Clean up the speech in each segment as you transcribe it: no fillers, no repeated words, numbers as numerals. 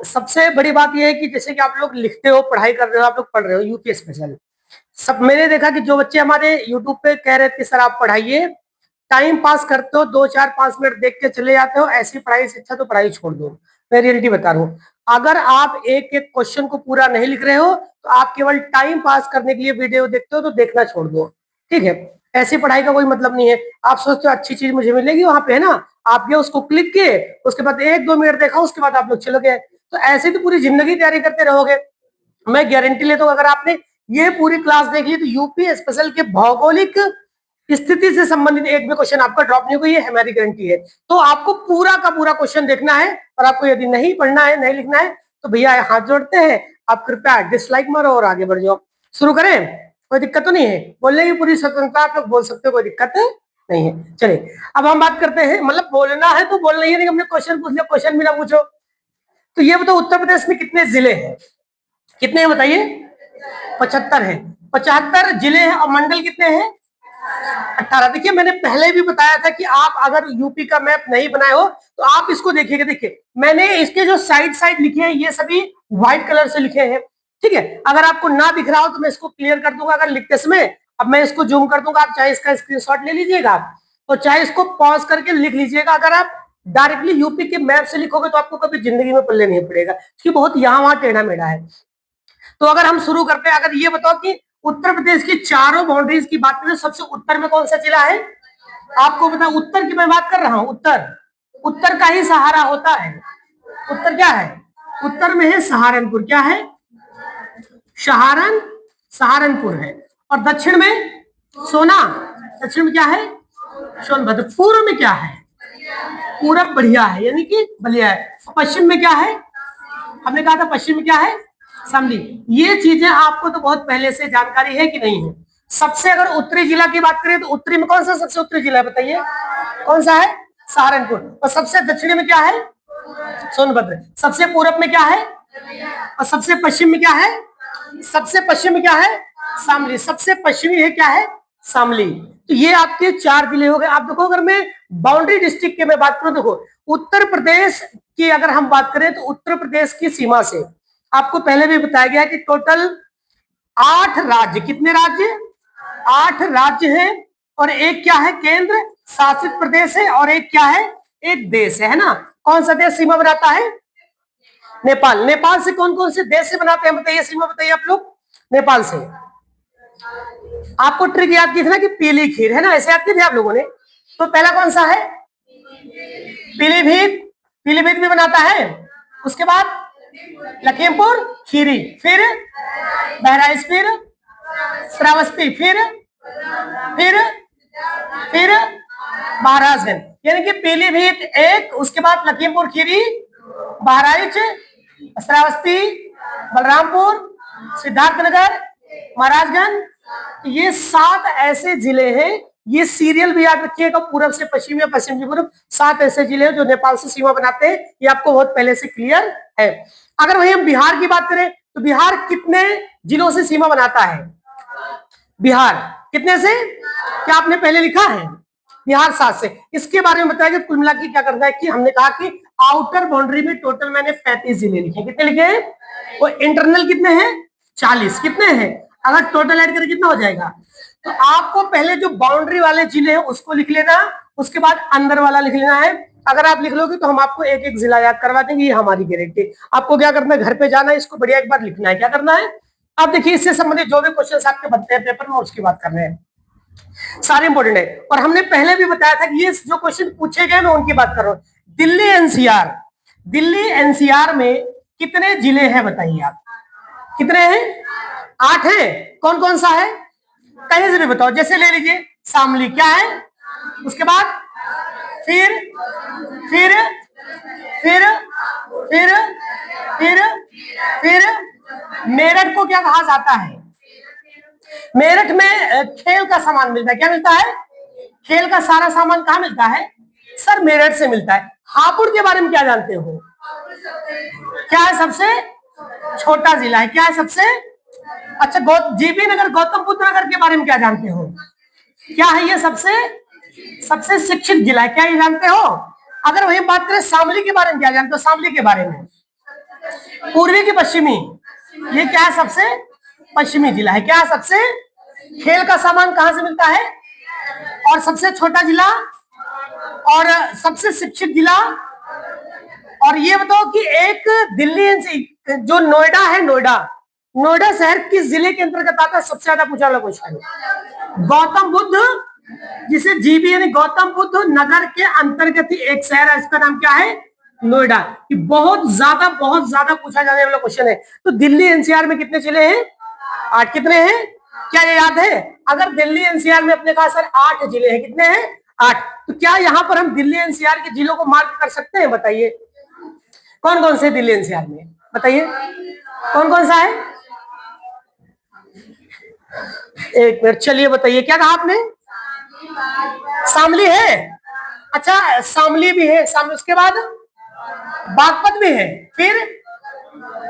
सबसे बड़ी बात यह है कि जैसे कि आप लोग लिखते हो, पढ़ाई कर रहे हो, आप लोग पढ़ रहे हो यूपी स्पेशल, सब मैंने देखा कि जो बच्चे हमारे यूट्यूब पे कह रहे थे कि सर आप पढ़ाइए, टाइम पास करते हो, 2 4 5 मिनट देख के चले जाते हो, ऐसी पढ़ाई से अच्छा तो पढ़ाई छोड़ दो। मैं रियलिटी बता रहा हूँ, अगर आप एक एक क्वेश्चन को पूरा नहीं लिख रहे हो तो आप केवल टाइम पास करने के लिए वीडियो देखते हो तो देखना छोड़ दो। ठीक है, ऐसी पढ़ाई का कोई मतलब नहीं है। आप सोचते हो अच्छी चीज मुझे मिलेगी वहां पे, है ना, आप ये उसको क्लिक किए, उसके बाद 1 2 मिनट देखा, उसके बाद आप लोग चले गए, तो ऐसे तो पूरी जिंदगी तैयारी करते रहोगे। मैं गारंटी लेता हूँ अगर आपने ये पूरी क्लास देख ली तो यूपी स्पेशल के भौगोलिक स्थिति से संबंधित एक भी क्वेश्चन आपका ड्रॉप नहीं होगा, ये हमारी गारंटी है। तो आपको पूरा का पूरा क्वेश्चन देखना है, और आपको यदि नहीं पढ़ना है, नहीं लिखना है, तो भैया हाथ जोड़ते हैं, आप कृपया डिसलाइक मारो और आगे बढ़ जाओ। शुरू करें? कोई दिक्कत तो नहीं है, बोलने की पूरी स्वतंत्रता आप लोग बोल सकते हो, कोई दिक्कत नहीं है। चलिए अब हम बात करते हैं, मतलब बोलना है तो बोलना ही नहीं, हमने क्वेश्चन पूछ लिया, क्वेश्चन भी ना पूछो। तो ये बताओ उत्तर प्रदेश में कितने जिले हैं? कितने हैं बताइए? 75 है। 75 जिले हैं, और मंडल कितने हैं? 18। देखिए मैंने पहले भी बताया था कि आप अगर यूपी का मैप नहीं बनाए हो तो आप इसको देखिएगा। देखिए मैंने इसके जो साइड साइड लिखे हैं ये सभी व्हाइट कलर से लिखे हैं। ठीक है, अगर आपको ना दिख रहा हो तो मैं इसको क्लियर कर दूंगा अगर लिखते समय। अब मैं इसको जूम कर दूंगा, आप चाहे इसका स्क्रीनशॉट ले लीजिएगा और चाहे इसको पॉज करके लिख लीजिएगा। अगर आप डायरेक्टली यूपी के मैप से लिखोगे तो आपको कभी जिंदगी में पल्ले नहीं पड़ेगा, क्योंकि बहुत यहाँ वहां टेढ़ा मेढ़ा है। तो अगर हम शुरू करते हैं, अगर ये बताओ कि उत्तर प्रदेश की चारों बाउंड्रीज की बात करें, सबसे उत्तर में कौन सा जिला है? आपको पता, उत्तर की मैं बात कर रहा हूं, उत्तर, उत्तर का ही सहारा होता है। उत्तर क्या है? उत्तर में है सहारनपुर। क्या है? सहारनपुर है। और दक्षिण में सोना। दक्षिण में क्या है? सोनभद्र। पूर्व में क्या है? पूरब बढ़िया है, यानी कि बलिया है। पश्चिम में क्या है? हमने कहा था पश्चिम में क्या है? शामली। ये चीजें आपको तो बहुत पहले से जानकारी है कि नहीं है? सबसे अगर उत्तरी जिला की बात करें तो उत्तरी में कौन सा सबसे उत्तरी जिला है बताइए? कौन सा है? सहारनपुर। और सबसे दक्षिणी में क्या है? सोनभद्र। सबसे पूरब में क्या है? और सबसे पश्चिम में क्या है? सबसे पश्चिम में क्या है? शामली। सबसे पश्चिमी है क्या है? शामली। तो ये आपके 4 जिले हो गए। आप देखो अगर मैं बाउंड्री डिस्ट्रिक्ट की मैं बात करूं, देखो उत्तर प्रदेश की अगर हम बात करें तो उत्तर प्रदेश की सीमा से आपको पहले भी बताया गया कि टोटल 8 राज्य। कितने राज्य? 8 राज्य हैं, और एक क्या है? केंद्र शासित प्रदेश है, और एक क्या है? एक देश है ना। कौन सा देश सीमा बनाता है? नेपाल। नेपाल से कौन कौन से देश से बनाते हैं बताइए सीमा? बताइए आप लोग। नेपाल से आपको ट्रिक याद की थी ना कि पीली खीर, है ना, ऐसे याद की थी आप लोगों ने। तो पहला कौन सा है? पीलीभीत। पीलीभीत भी बनाता है। उसके बाद लखीमपुर खीरी, फिर बहराइच, फिर श्रावस्ती, फिर महाराजगंज। यानी कि पीलीभीत एक, उसके बाद लखीमपुर खीरी, बहराइच, श्रावस्ती, बलरामपुर, सिद्धार्थनगर, महाराजगंज। ये 7 ऐसे जिले हैं। ये सीरियल भी याद रखिएगा, पूरब से पश्चिम या पश्चिम से पूरब। 7 ऐसे जिले हैं जो नेपाल से सीमा बनाते हैं, ये आपको बहुत पहले से क्लियर है। अगर वही हम बिहार की बात करें तो बिहार कितने जिलों से सीमा बनाता है? बिहार कितने से? क्या आपने पहले लिखा है? बिहार 7 से। इसके बारे में बताया कि कुल मिला के क्या करता है कि हमने कहा कि आउटर बाउंड्री में टोटल मैंने 35 जिले लिखे। कितने लिखे हैं? और इंटरनल कितने हैं? 40। कितने हैं? अगर टोटल ऐड करें कितना हो जाएगा? तो आपको पहले जो बाउंड्री वाले जिले हैं उसको लिख लेना, उसके बाद अंदर वाला लिख लेना है। अगर आप लिख लोगे तो हम आपको एक एक जिला याद करवा देंगे, ये हमारी गारंटी। आपको क्या करना है? घर पे जाना है, इसको बढ़िया एक बार लिखना है। क्या करना है? अब देखिए इससे संबंधित जो भी क्वेश्चन आपके बनते हैं पेपर में उसकी बात कर रहे हैं, सारे इंपोर्टेंट है। और हमने पहले भी बताया था कि ये जो क्वेश्चन पूछे गए मैं उनकी बात कर रहा हूं। दिल्ली एनसीआर, दिल्ली एनसीआर में कितने जिले हैं बताइए आप? कितने हैं? 8 है। कौन कौन सा है? कहीं से भी बताओ। जैसे ले लीजिए शामली, क्या है? उसके बाद फिर फिर फिर फिर फिर फिर मेरठ को क्या कहा जाता है? मेरठ में खेल का सामान मिलता है। क्या मिलता है? खेल का सारा सामान कहाँ मिलता है? सर मेरठ से मिलता है। हापुड़ के बारे में क्या जानते हो? क्या है? सबसे छोटा जिला है। क्या है? सबसे अच्छा। जीबी नगर, गौतम बुद्ध नगर के बारे में क्या जानते हो? क्या है ये? सबसे शिक्षित जिला है। क्या ये जानते हो? अगर वही बात करें शामली के बारे में क्या जानते हो? शामली के बारे में पूर्वी की पश्चिमी, ये क्या है, सबसे पश्चिमी जिला है। क्या सबसे, खेल का सामान कहां से मिलता है, और सबसे छोटा जिला, और सबसे शिक्षित जिला। और ये बताओ कि एक दिल्ली जो नोएडा है, नोएडा शहर किस जिले के अंतर्गत आता है, सबसे ज्यादा पूछा वाला क्वेश्चन। गौतम बुद्ध, जिसे जीबी यानी गौतम बुद्ध नगर के अंतर्गत ही एक शहर है, इसका नाम क्या है, नोएडा। ये बहुत ज्यादा पूछा जाने वाला क्वेश्चन है। तो दिल्ली एनसीआर में कितने जिले हैं, 8। कितने हैं, क्या ये याद है? अगर दिल्ली एनसीआर में अपने कहा सर 8 जिले हैं, कितने हैं, 8। तो क्या यहाँ पर हम दिल्ली एनसीआर के जिलों को मार्क कर सकते हैं? बताइए कौन कौन से दिल्ली एनसीआर में, बताइए कौन कौन सा है। एक मिनट, चलिए बताइए, क्या कहा आपने? शामली है, अच्छा शामली भी है, शामली, उसके बाद बागपत भी है, फिर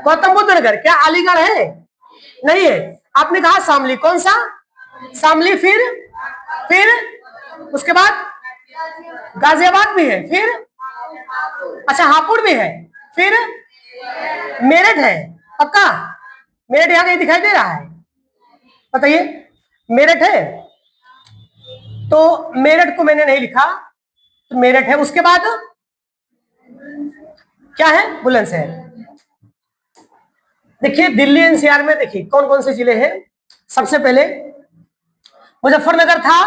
गौतम बुद्ध नगर, क्या अलीगढ़ है? नहीं है। आपने कहा शामली, कौन सा शामली, फिर उसके बाद गाजियाबाद भी है, फिर अच्छा हापुड़ भी है, फिर मेरठ है, पक्का? मेरठ यहाँ कहीं दिखाई दे रहा है, बताइए मेरठ है? तो मेरठ को मैंने नहीं लिखा, तो मेरठ है। उसके बाद क्या है, बुलंदशहर। देखिए दिल्ली एनसीआर में देखिए कौन कौन से जिले हैं। सबसे पहले मुजफ्फरनगर था,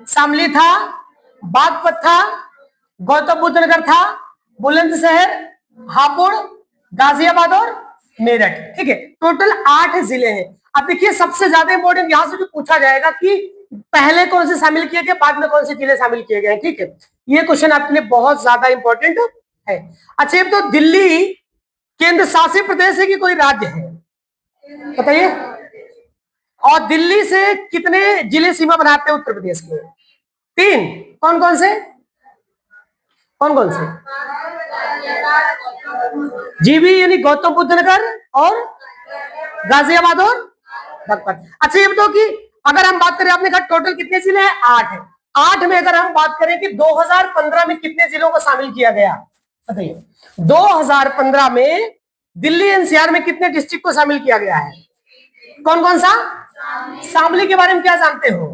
शामली था, बागपत था, गौतम बुद्ध नगर था, बुलंदशहर, हापुड़, गाजियाबाद और मेरठ। ठीक है, टोटल 8 जिले हैं। अब देखिए सबसे ज्यादा इंपॉर्टेंट यहां से भी पूछा जाएगा कि पहले कौन से शामिल किए गए, बाद में कौन से जिले शामिल किए गए। ठीक है, ये क्वेश्चन आपके लिए बहुत ज्यादा इंपॉर्टेंट है। अच्छा, तो दिल्ली केंद्र शासित प्रदेश है कि कोई राज्य है, बताइए? और दिल्ली से कितने जिले सीमा बनाते हैं उत्तर प्रदेश के? 3। कौन कौन से, कौन कौन से? जीबी यानी गौतम बुद्ध नगर, और गाजियाबाद और बागपत। अच्छा ये बताओ कि अगर हम बात करें, आपने कहा टोटल कितने जिले हैं, 8 है। 8 में अगर हम बात करें कि 2015 में कितने जिलों को शामिल किया गया, बताइए? 2015 में दिल्ली एनसीआर में कितने डिस्ट्रिक्ट को शामिल किया गया है? कौन कौन सा? शामली के बारे में क्या जानते हो,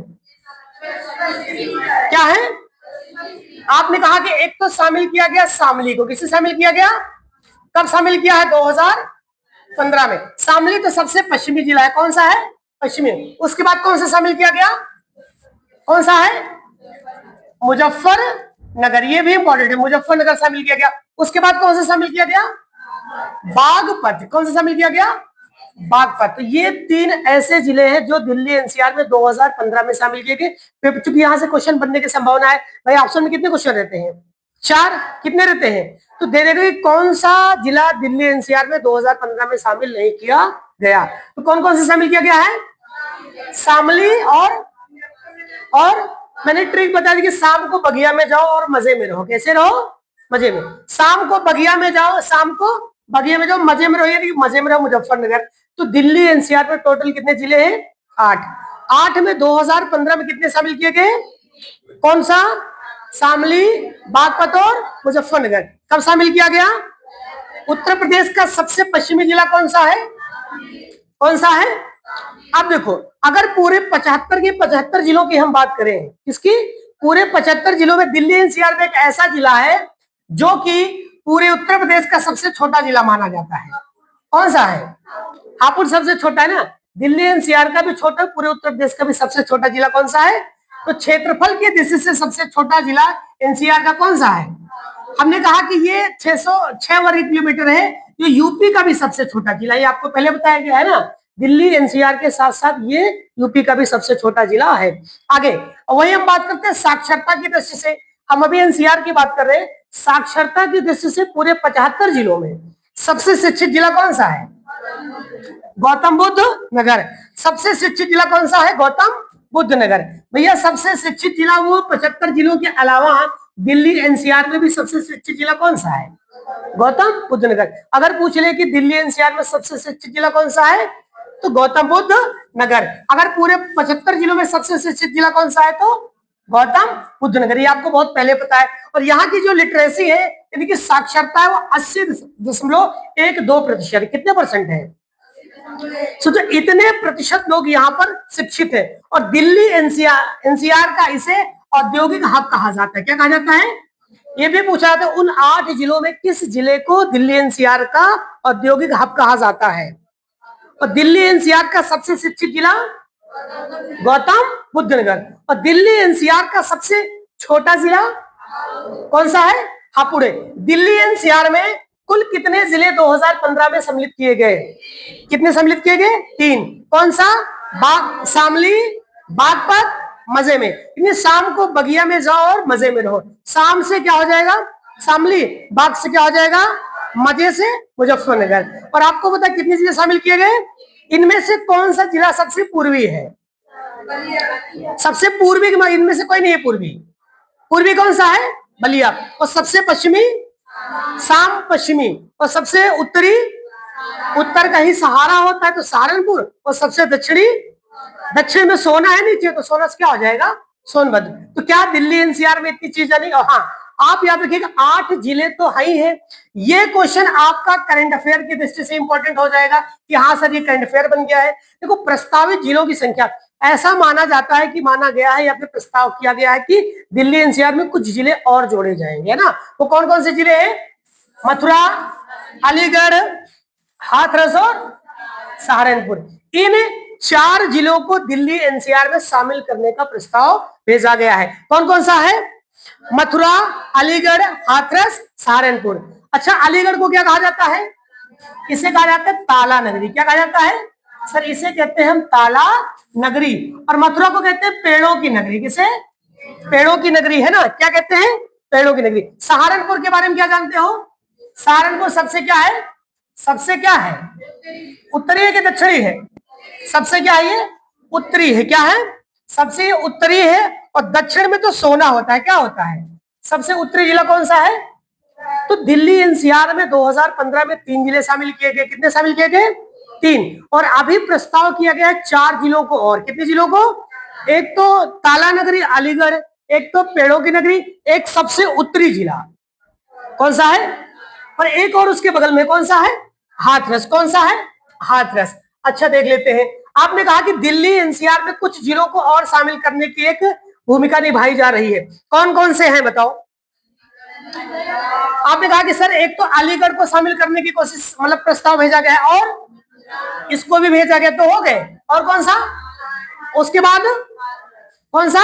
क्या है? आपने कहा कि एक तो शामिल किया गया शामली को, किससे शामिल किया गया, कब शामिल किया है? 2015 में। शामली तो सबसे पश्चिमी जिला है, कौन सा है, पश्चिमी। उसके बाद कौन सा शामिल किया गया, कौन सा है, मुजफ्फरनगर, ये भी इंपॉर्टेंट है, मुजफ्फरनगर शामिल किया गया। उसके बाद कौन सा शामिल किया गया, बागपत। कौन सा शामिल किया गया, बागपत। तो ये 3 ऐसे जिले हैं जो दिल्ली एनसीआर में 2015 में शामिल किए गए। चूंकि यहां से क्वेश्चन बनने की संभावना है, भाई ऑप्शन में कितने क्वेश्चन रहते हैं, 4। कितने रहते हैं? तो दे देगा कि कौन सा जिला दिल्ली एनसीआर में 2015 में शामिल नहीं किया गया। तो कौन कौन से शामिल किया गया है, शामली, और मैंने ट्रिक बता दी कि शाम को बगिया में जाओ और मजे में रहो। कैसे रहो, मजे में। शाम को बगिया में जाओ, शाम को बगिया में जाओ, मजे में रहो, यानी मजे में रहो मुजफ्फरनगर। तो दिल्ली एनसीआर में टोटल कितने जिले हैं, 8। 8 में 2015 में कितने शामिल किए गए, कौन सा, शामली, बागपत और मुजफ्फरनगर। कब शामिल किया गया? उत्तर प्रदेश का सबसे पश्चिमी जिला कौन सा है, कौन सा है? अब देखो, अगर पूरे 75 के 75 जिलों की हम बात करें, किसकी, पूरे 75 जिलों में दिल्ली एनसीआर में एक ऐसा जिला है जो कि पूरे उत्तर प्रदेश का सबसे छोटा जिला माना जाता है। कौन सा है? हापुड़ सबसे छोटा है ना, दिल्ली एनसीआर का भी छोटा, पूरे उत्तर प्रदेश का भी सबसे छोटा जिला कौन सा है? तो क्षेत्रफल की दृष्टि से सबसे छोटा जिला एनसीआर का कौन सा है? हमने कहा कि ये 606 वर्ग किलोमीटर है, जो यूपी का भी सबसे छोटा जिला, ये आपको पहले बताया गया है ना। दिल्ली एनसीआर के साथ साथ ये यूपी का भी सबसे छोटा जिला है। आगे वही हम बात करते हैं साक्षरता की दृष्टि से। हम अभी एनसीआर की बात कर रहे हैं, साक्षरता की दृष्टि से पूरे 75 जिलों में सबसे शिक्षित जिला कौन सा है? गौतम बुद्ध नगर। सबसे शिक्षित जिला कौन सा है? गौतम बुद्ध नगर। भैया सबसे शिक्षित जिला वो 75 जिलों के अलावा दिल्ली एनसीआर में भी सबसे शिक्षित जिला कौन सा है? गौतम बुद्ध नगर। अगर पूछ ले कि दिल्ली एनसीआर में सबसे शिक्षित जिला कौन सा है, तो गौतम बुद्ध नगर। अगर पूरे 75 जिलों में सबसे शिक्षित जिला कौन सा है, तो गौतम बुद्ध नगर। ये आपको बहुत पहले पता है। और यहाँ की जो लिटरेसी है यानी कि साक्षरता है वो 80.12%। कितने परसेंट है? सोचो इतने प्रतिशत लोग यहाँ पर शिक्षित है। और दिल्ली एनसीआर का इसे औद्योगिक हब कहा जाता है। क्या कहा जाता है? ये भी पूछा था, उन 8 जिलों में किस जिले को दिल्ली एनसीआर का औद्योगिक हब कहा जाता है? और दिल्ली एनसीआर का सबसे शिक्षित जिला गौतम बुद्ध नगर। और दिल्ली एनसीआर का सबसे छोटा जिला कौन सा है? हापुड़। दिल्ली एनसीआर में कुल कितने जिले 2015 में सम्मिलित किए गए? कितने सम्मिलित किए गए? 3। कौन सा? बाग, शामली, बागपत, मजे में। शाम को बगिया में जाओ और मजे में रहो। शाम से क्या हो जाएगा? शामली। बाग से क्या हो जाएगा? मजे से मुजफ्फरनगर। और आपको पता कितने जिले शामिल किए गए? इनमें से कौन सा जिला सबसे पूर्वी है? सबसे पूर्वी इनमें से कोई नहीं है पूर्वी। पूर्वी कौन सा है? बलिया। और सबसे पश्चिमी शाम पश्चिमी। और सबसे उत्तरी उत्तर का ही सहारा होता है तो सहारनपुर। और सबसे दक्षिणी दक्षिण में सोना है नीचे तो सोना से क्या हो जाएगा? सोनभद्र। तो क्या दिल्ली एनसीआर में इतनी चीज नहीं? और हाँ, आप याद रखिएगा 8 जिले तो है ही है। ये क्वेश्चन आपका करंट अफेयर की दृष्टि से इंपॉर्टेंट हो जाएगा कि हाँ सर ये करंट अफेयर बन गया है। देखो प्रस्तावित जिलों की संख्या, ऐसा माना जाता है कि माना गया है या फिर प्रस्ताव किया गया है कि दिल्ली एनसीआर में कुछ जिले और जोड़े जाएंगे, है ना। वो कौन कौन से जिले हैं? मथुरा, अलीगढ़, हाथरस और सहारनपुर। इन 4 जिलों को दिल्ली एनसीआर में शामिल करने का प्रस्ताव भेजा गया है। कौन कौन सा है? मथुरा, अलीगढ़, हाथरस, सहारनपुर। अच्छा, अलीगढ़ को क्या कहा जाता है? इसे कहा जाता है ताला नगरी। क्या कहा जाता है सर? इसे कहते हैं हम ताला नगरी। और मथुरा को कहते हैं पेड़ों की नगरी। किसे? पेड़ों की नगरी, है ना। क्या कहते हैं? पेड़ों की नगरी। सहारनपुर के बारे में क्या जानते हो? सहारनपुर सबसे क्या है? सबसे क्या है? उत्तरी है कि दक्षिणी है? सबसे क्या है? ये उत्तरी है। क्या है? सबसे उत्तरी है। और दक्षिण में तो सोना होता है। क्या होता है? सबसे उत्तरी जिला कौन सा है? तो दिल्ली एनसीआर में 2015 में 3 जिले शामिल किए गए। कितने शामिल किए गए? 3। और अभी प्रस्ताव किया गया है 4 जिलों को और। कितने जिलों को? एक तो ताला नगरी अलीगढ़, एक तो पेड़ों की नगरी, एक सबसे उत्तरी जिला कौन सा है? और एक और उसके बगल में कौन सा है? हाथरस। कौन सा है? हाथरस। अच्छा देख लेते हैं। आपने कहा कि दिल्ली एनसीआर में कुछ जिलों को और शामिल करने की एक भूमिका निभाई जा रही है। कौन कौन से हैं बताओ? आपने कहा कि सर एक तो अलीगढ़ को शामिल करने की कोशिश मतलब प्रस्ताव भेजा गया है और इसको भी भेजा गया तो हो गए। और कौन सा? उसके बाद कौन सा?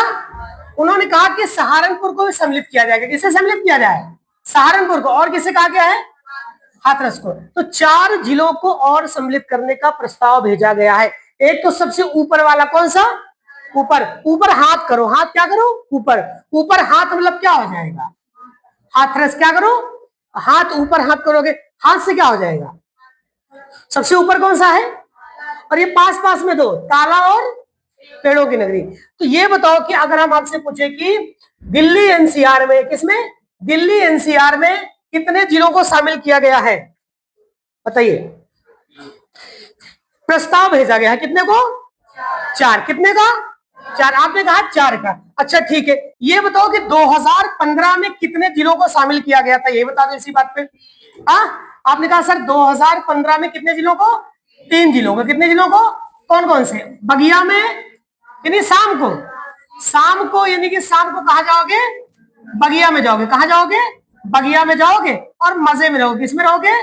उन्होंने कहा कि सहारनपुर को भी सम्मिलित किया जाएगा। किसे सम्मिलित किया जाए? सहारनपुर को। और किसे कहा गया है? हाथरस को। तो 4 जिलों को और सम्मिलित करने का प्रस्ताव भेजा गया है। एक तो सबसे ऊपर वाला कौन सा? ऊपर। ऊपर हाथ करो। हाथ क्या करो? ऊपर। ऊपर हाथ मतलब क्या हो जाएगा? हाथरस। क्या करो? हाथ ऊपर हाथ करोगे, हाथ से क्या हो जाएगा? सबसे ऊपर कौन सा है? और ये पास पास में 2 ताला और पेड़ों की नगरी। तो ये बताओ कि अगर हम आपसे पूछे कि दिल्ली एनसीआर में, किसमें? दिल्ली एनसीआर में कितने जिलों को शामिल किया गया है बताइए? प्रस्ताव भेजा गया है कितने को? 4। कितने का? 4। आपने कहा 4 का। अच्छा ठीक है, ये बताओ कि 2015 में कितने जिलों को शामिल किया गया था? ये बता दो इसी बात पे। आपने कहा सर 2015 में कितने जिलों को? 3 जिलों को। कितने जिलों को? कौन कौन से? बगिया में यानी शाम को, शाम को यानी कि शाम को कहा जाओगे? बगिया में जाओगे। कहा जाओगे? बगिया में जाओगे। और मजे में रहोगे। किसमें रहोगे?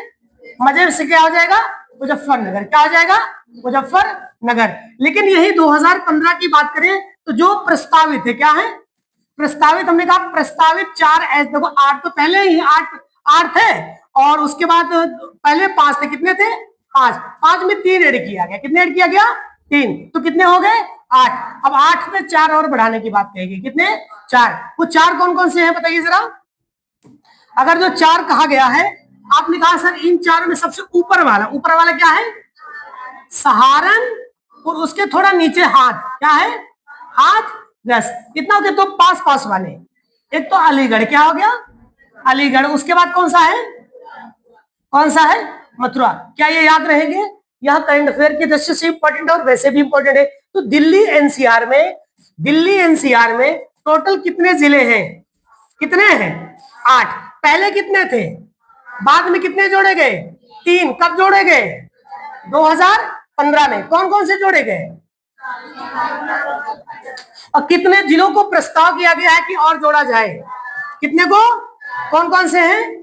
मजे से क्या हो जाएगा? मुजफ्फरनगर। क्या हो जाएगा? मुजफ्फरनगर। लेकिन यही 2015 की बात करें तो जो प्रस्तावित है, क्या है प्रस्तावित? हमने कहा प्रस्तावित 4 देखो 8 तो पहले ही 8 थे और उसके बाद पहले 5 थे। कितने थे? 5 में 3 ऐड किया गया। कितने ऐड किया गया? 3। तो कितने हो गए? 8। अब 8 में 4 और बढ़ाने की बात कहेगी। कितने? 4। वो 4 कौन कौन से हैं बताइए जरा। अगर जो 4 कहा गया है, आपने कहा सर इन 4 में सबसे ऊपर वाला क्या है? सहारनपुर। उसके थोड़ा नीचे हाथ, क्या है? हाथरस। इतना हो गया। तो पास पास वाले, एक तो अलीगढ़। क्या हो गया? अलीगढ़। उसके बाद कौन सा है? कौन सा है? मथुरा। क्या ये याद रहेंगे? यह करंट अफेयर की दृष्टि से इंपॉर्टेंट और वैसे भी इंपॉर्टेंट है। तो दिल्ली एनसीआर में टोटल कितने जिले हैं? कितने हैं? 8। पहले कितने थे? बाद में कितने जोड़े गए? 3। कब जोड़े गए? 2015 में। कौन कौन से जोड़े गए? और कितने जिलों को प्रस्ताव किया गया है कि और जोड़ा जाए? कितने को? कौन कौन से हैं?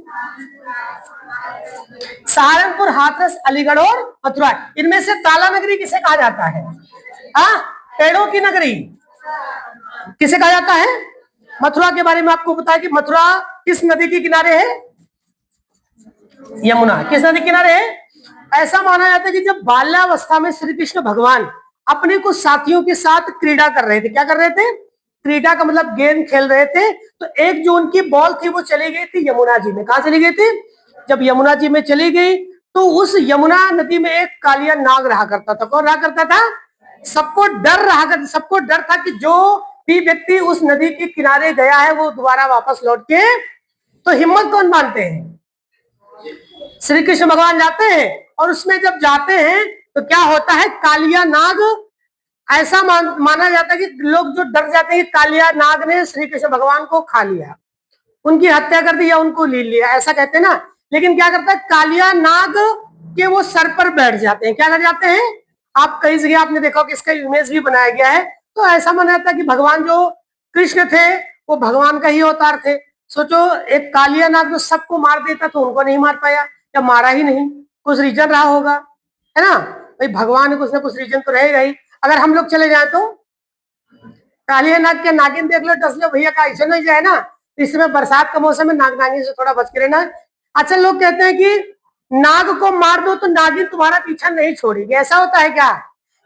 सहारनपुर, हाथरस, अलीगढ़ और मथुरा। इनमें से ताला नगरी किसे कहा जाता है? पेड़ों की नगरी किसे कहा जाता है? मथुरा के बारे में आपको बताया कि मथुरा किस नदी के किनारे है? यमुना। किस नदी के किनारे है? ऐसा माना जाता है कि जब बाल्यावस्था में श्री कृष्ण भगवान अपने कुछ साथियों के साथ क्रीड़ा कर रहे थे। क्या कर रहे थे? क्रीड़ा का मतलब गेंद खेल रहे थे। तो एक जो उनकी बॉल थी वो चली गई थी यमुना जी में। कहां चली गई थी? जब यमुना जी में चली गई तो उस यमुना नदी में एक कालिया नाग रहा करता था। कौन रहा करता था? सबको डर था कि जो भी व्यक्ति उस नदी के किनारे गया है वो दोबारा वापस लौट के, तो हिम्मत कौन मानते हैं? श्री कृष्ण भगवान जाते हैं और उसमें जब जाते हैं तो क्या होता है? कालिया नाग, ऐसा माना जाता है कि लोग जो डर जाते हैं कि कालिया नाग ने श्री कृष्ण भगवान को खा लिया, उनकी हत्या कर दी या उनको ले लिया, ऐसा कहते हैं ना। लेकिन क्या करता है? कालिया नाग के वो सर पर बैठ जाते हैं। क्या कर जाते हैं? आप कई जगह आपने देखा कि इसका इमेज भी बनाया गया है। तो ऐसा माना जाता है कि भगवान जो कृष्ण थे वो भगवान का ही अवतार थे। सोचो, एक कालिया नाग जो सबको मार देता तो उनको नहीं मार पाया, या मारा ही नहीं, कुछ रीजन रहा होगा, है ना भाई। भगवान कुछ ना कुछ रीजन तो रहेगा ही। अगर हम लोग चले जाए तो कालिया नाग के नागिन देख लो, डस लो भैया, का ऐसे नहीं जाए ना। इस समय बरसात का मौसम है, नाग नागिन से थोड़ा बच के रहना। अच्छा, लोग कहते हैं कि नाग को मार दो तो नागिन तुम्हारा पीछा नहीं छोड़ेगी। ऐसा होता है क्या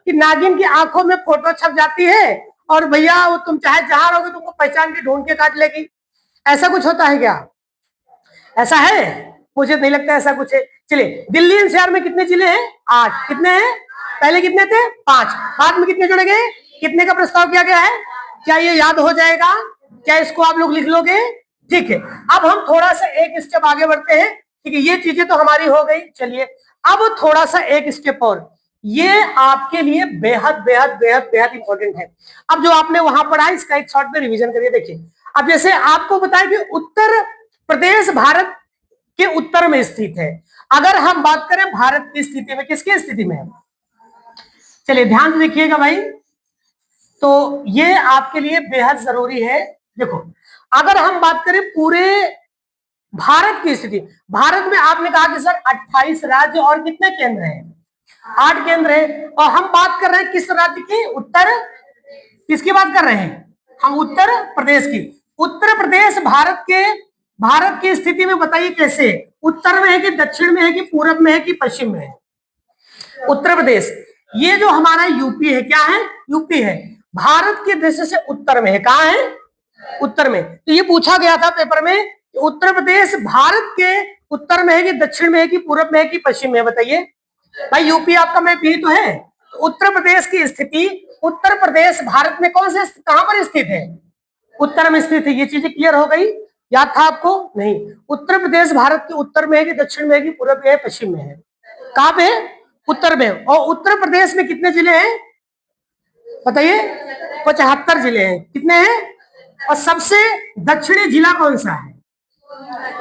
कि नागिन की आंखों में फोटो छप जाती है और भैया वो तुम चाहे जहां रहोगे तुमको पहचान के ढूंढ के काट लेगी? ऐसा कुछ होता है क्या? ऐसा है? मुझे नहीं लगता ऐसा कुछ है। चलिए, दिल्ली एनसीआर में कितने जिले हैं? 8। कितने हैं? पहले कितने थे? 5। बाद में कितने जोड़े गए? कितने का प्रस्ताव किया गया है? क्या ये याद हो जाएगा? क्या इसको आप लोग लिख लोगे? ठीक है। अब हम थोड़ा सा एक स्टेप आगे बढ़ते हैं। ठीक है, ये चीजें तो हमारी हो गई। चलिए अब थोड़ा सा एक स्टेप और, ये आपके लिए बेहद बेहद बेहद बेहद इंपॉर्टेंट है। अब जो आपने वहां पढ़ा इसका एक शॉर्ट में रिवीजन करिए। देखिए, अब जैसे आपको बताया कि उत्तर प्रदेश भारत के उत्तर में स्थित है। अगर हम बात करें भारत की स्थिति में, किसकी स्थिति में है? चलिए ध्यान से देखिएगा भाई, तो ये आपके लिए बेहद जरूरी है। देखो, अगर हम बात करें पूरे भारत की स्थिति, भारत में आपने कहा कि सर 28 राज्य और कितने केंद्र हैं? 8 केंद्र है। और हम बात कर रहे हैं किस राज्य की? उत्तर, किसकी बात कर रहे हैं हम? उत्तर प्रदेश की। उत्तर प्रदेश भारत की स्थिति में बताइए कैसे? उत्तर में है कि दक्षिण में है कि पूरब में है कि पश्चिम में है? उत्तर प्रदेश। ये जो हमारा यूपी है, क्या है? यूपी है। भारत की दृष्टि से उत्तर में है। कहां है? उत्तर में। तो ये पूछा गया था पेपर में, उत्तर प्रदेश भारत के उत्तर में है कि दक्षिण में है कि पूरब में है कि पश्चिम में है? बताइए भाई। यूपी आपका मैप यही तो है। उत्तर प्रदेश की स्थिति, उत्तर प्रदेश भारत में कौन से, कहां पर स्थित है? उत्तर में स्थित है। ये चीजें क्लियर हो गई? याद था आपको? नहीं। उत्तर प्रदेश भारत के उत्तर में है कि दक्षिण में है कि पूरब में है, पश्चिम में है? कहां पे? उत्तर में। और उत्तर प्रदेश में कितने जिले हैं बताइए? 75 जिले हैं। कितने हैं? और सबसे दक्षिणी जिला कौन सा है?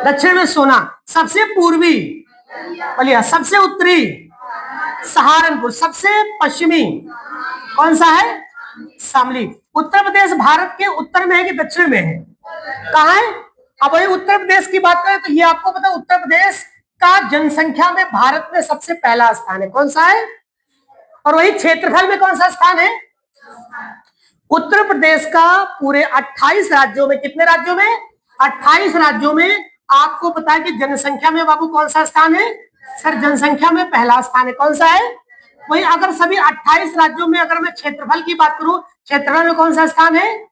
दक्षिण में सोना। सबसे पूर्वी बलिया। सबसे उत्तरी सहारनपुर। सबसे पश्चिमी कौन सा है? शामली। उत्तर प्रदेश भारत के उत्तर में है कि दक्षिण में है? कहां है? अब वही उत्तर प्रदेश की बात करें तो ये आपको पता है, उत्तर प्रदेश का जनसंख्या में भारत में सबसे पहला स्थान है। कौन सा है? और वही क्षेत्रफल में कौन सा स्थान है? उत्तर प्रदेश का पूरे 28 राज्यों में, कितने राज्यों में? 28 राज्यों में आपको पता है कि जनसंख्या में बाबू कौन सा स्थान है? सर जनसंख्या में पहला स्थान है। कौन सा है? वही अगर सभी 28 राज्यों में अगर मैं क्षेत्रफल की बात करूं, क्षेत्रफल में कौन सा स्थान है?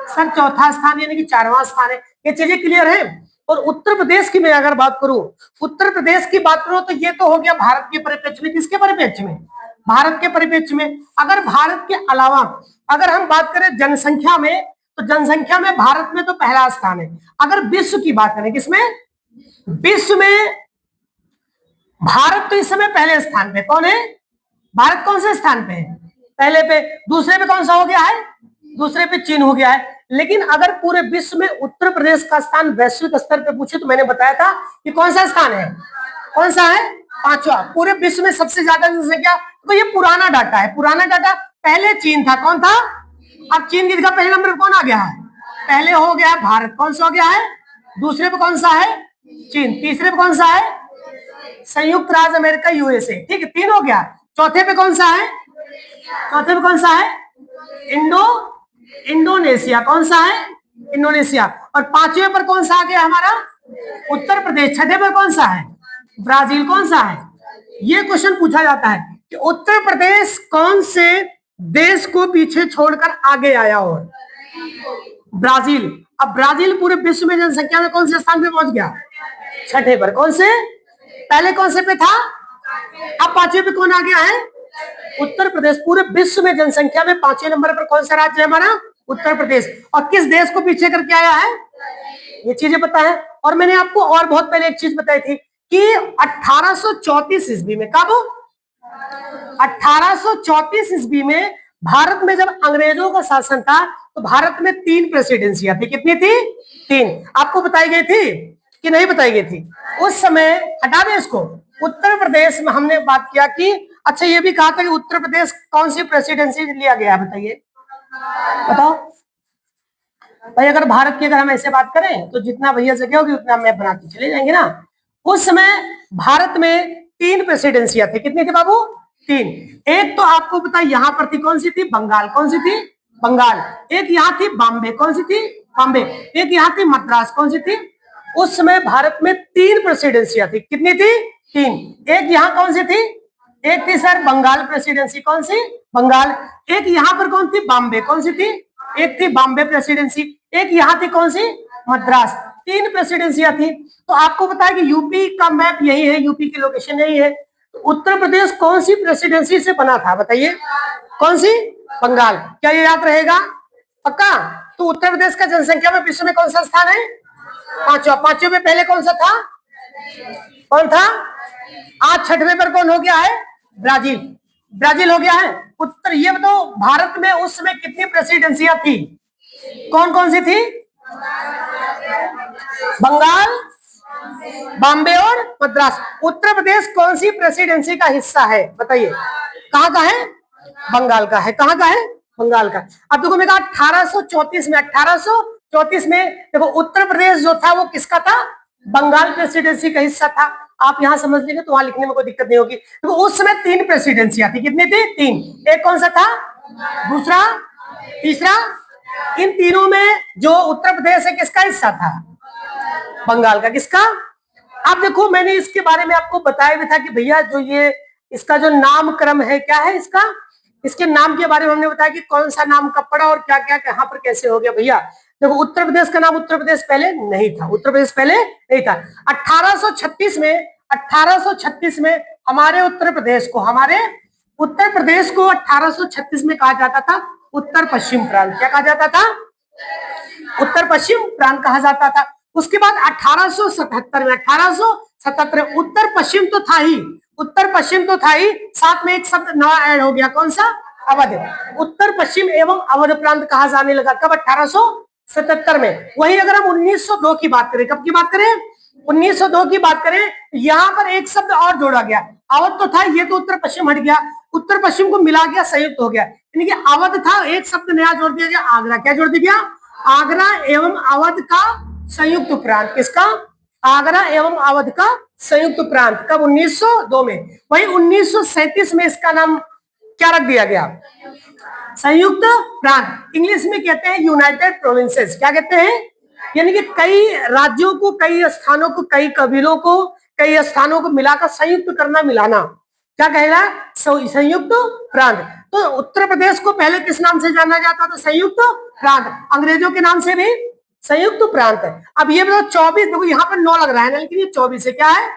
सर चौथा स्थान, यानी कि 4वां स्थान है। ये चीजें क्लियर है? और उत्तर प्रदेश की मैं अगर बात करूं, उत्तर प्रदेश की बात करूं तो ये तो हो गया भारत के परिप्रेक्ष्य में। किसके परिप्रेक्ष्य में? भारत के परिप्रेक्ष्य में। अगर भारत के अलावा अगर हम बात करें जनसंख्या में, तो जनसंख्या में भारत में तो पहला स्थान है। अगर विश्व की बात करें, किसमें? विश्व में भारत तो इस समय पहले स्थान पे। कौन है? भारत कौन से स्थान पे है? पहले पे। दूसरे पे कौन सा हो गया है? दूसरे पे चीन हो गया है। लेकिन अगर पूरे विश्व में उत्तर प्रदेश का स्थान वैश्विक स्तर पे पूछे तो मैंने बताया था कि कौन सा स्थान है, कौन सा है, पांचवा। पूरे विश्व में सबसे ज्यादा जनसंख्या, तो ये पुराना डाटा है, पुराना डाटा। पहले चीन था, कौन था, अब चीन की जगह पहले नंबर पर कौन आ गया है, पहले हो गया है भारत, कौन सा हो गया है, दूसरे पे कौन सा है, चीन, तीसरे पे कौन सा है, संयुक्त राज्य अमेरिका यूएसए, ठीक है, 3 हो गया। चौथे पे कौन सा है, चौथे पे कौन सा है, इंडोनेशिया, कौन सा है, इंडोनेशिया। और 5वें पर कौन सा आ गया हमारा, उत्तर प्रदेश। 6ठे पर कौन सा है, ब्राजील, कौन सा है। ये क्वेश्चन पूछा जाता है कि उत्तर प्रदेश कौन से देश को पीछे छोड़कर आगे आया, और ब्राजील। अब ब्राजील पूरे विश्व में जनसंख्या में कौन से स्थान पे पहुंच गया, 6ठे पर। कौन से, पहले कौन से पे था, अब 5वें पे कौन आ गया है, उत्तर प्रदेश। पूरे विश्व में जनसंख्या में 5वें नंबर पर कौन सा राज्य है हमारा, उत्तर प्रदेश। और किस देश को पीछे करके आया है, ये चीजें पता है। और मैंने आपको और बहुत पहले एक चीज बताई थी कि 1834 ईस्वी में, कब, 1834 ईस्वी में भारत में जब अंग्रेजों का शासन था तो भारत में 3 प्रेसिडेंसियां थी। कितनी थी, 3। आपको बताई गई थी कि नहीं बताई गई थी उस समय, हटा दें इसको। उत्तर प्रदेश में हमने बात किया कि अच्छा, ये भी कहा था कि उत्तर प्रदेश कौन सी प्रेसिडेंसी लिया गया, बताइए, बताओ भाई। अगर भारत की अगर हम ऐसे बात करें तो जितना भैया जगह होगी उतना मैप बनाते चले जाएंगे ना। उस समय भारत में 3 प्रेसिडेंसियां थी। कितनी थी बाबू, 3। एक तो आपको पता यहाँ पर थी, कौन सी थी, बंगाल, कौन सी थी, बंगाल। एक यहाँ थी बॉम्बे, कौन सी थी, बॉम्बे। एक यहाँ थी मद्रास, कौन सी थी। उस समय भारत में 3 प्रेसिडेंसियां थी। कितनी थी, 3। एक यहाँ कौन सी थी, एक थी सर बंगाल प्रेसिडेंसी, कौन सी, बंगाल। एक यहाँ पर कौन थी, बॉम्बे, कौन सी थी, एक थी बॉम्बे प्रेसिडेंसी। एक यहाँ थी कौन सी, मद्रास। 3 प्रेसिडेंसियां थी। तो आपको पता है कि यूपी का मैप यही है, यूपी की लोकेशन यही है। तो उत्तर प्रदेश कौन सी प्रेसिडेंसी से बना था, बताइए, कौन सी, बंगाल। क्या ये याद रहेगा, पक्का। तो उत्तर प्रदेश का जनसंख्या में विश्व में कौन सा स्थान है, 5वां। 5वें में पहले कौन सा था, कौन था, आज 6ठवें पर कौन हो गया है, ब्राजील, ब्राजील हो गया है। उत्तर, ये बताओ भारत में उस समय कितनी प्रेसिडेंसियां थी, कौन कौन सी थी, बंगाल, बॉम्बे और मद्रास। उत्तर प्रदेश कौन सी प्रेसिडेंसी का हिस्सा है, बताइए, कहां का है, बंगाल का है। कहां का है, बंगाल का। अब देखो मैं 1834 में, 1834 में देखो उत्तर प्रदेश जो था वो किसका था, बंगाल प्रेसिडेंसी का हिस्सा था। आप यहां समझ लेंगे तो वहां लिखने में कोई दिक्कत नहीं होगी। तो उस समय 3 प्रेसिडेंसियां थी। कितनी थी, 3। एक कौन सा था, दूसरा, तीसरा। इन तीनों में जो उत्तर प्रदेश है किसका हिस्सा था, बंगाल का। किसका, आप देखो मैंने इसके बारे में आपको बताया भी था कि भैया जो ये इसका जो नामक्रम है, क्या है इसका, इसके नाम के बारे में हमने बताया कि कौन सा नाम कब पड़ा और क्या क्या कहां पर कैसे हो गया। भैया देखो उत्तर प्रदेश का नाम उत्तर प्रदेश पहले नहीं था, उत्तर प्रदेश पहले नहीं था। 1836 में, 1836 में हमारे उत्तर प्रदेश को, हमारे उत्तर प्रदेश को 1836 में कहा जाता था उत्तर पश्चिम प्रांत। क्या कहा जाता था, उत्तर पश्चिम प्रांत कहा जाता था। उसके बाद 1877 में, 1877 उत्तर पश्चिम तो था ही, उत्तर पश्चिम तो था ही, साथ में एक शब्द नया ऐड हो गया, कौन सा, अवध। उत्तर पश्चिम एवं अवध प्रांत कहा जाने लगा कब, 1877 में। वही अगर हम 1902 की बात करें, कब की बात करें, 1902 की बात करें, यहाँ पर एक शब्द और जोड़ा गया। अवध तो था, ये तो उत्तर पश्चिम हट गया, उत्तर पश्चिम को मिला गया, संयुक्त हो गया। यानी कि अवध था, एक शब्द नया जोड़ दिया गया, आगरा। क्या जोड़ दिया, आगरा एवं अवध का संयुक्त प्रांत। किसका, आगरा एवं अवध का संयुक्त प्रांत। कब, 1902 में। वही 1937 में इसका नाम क्या रख दिया गया, संयुक्त प्रांत। इंग्लिश में कहते हैं यूनाइटेड प्रोविंसेस। क्या कहते हैं, यानी कि कई राज्यों को, कई स्थानों को, कई कबीलों को, कई स्थानों को मिलाकर संयुक्त करना, मिलाना, क्या कहेगा, संयुक्त प्रांत। तो उत्तर प्रदेश को पहले किस नाम से जाना जाता था, संयुक्त प्रांत। अंग्रेजों के नाम से भी संयुक्त प्रांत है। अब ये बताओ 24, देखो यहाँ पर 9 लग रहा है ना, लेकिन ये 24 है। क्या है,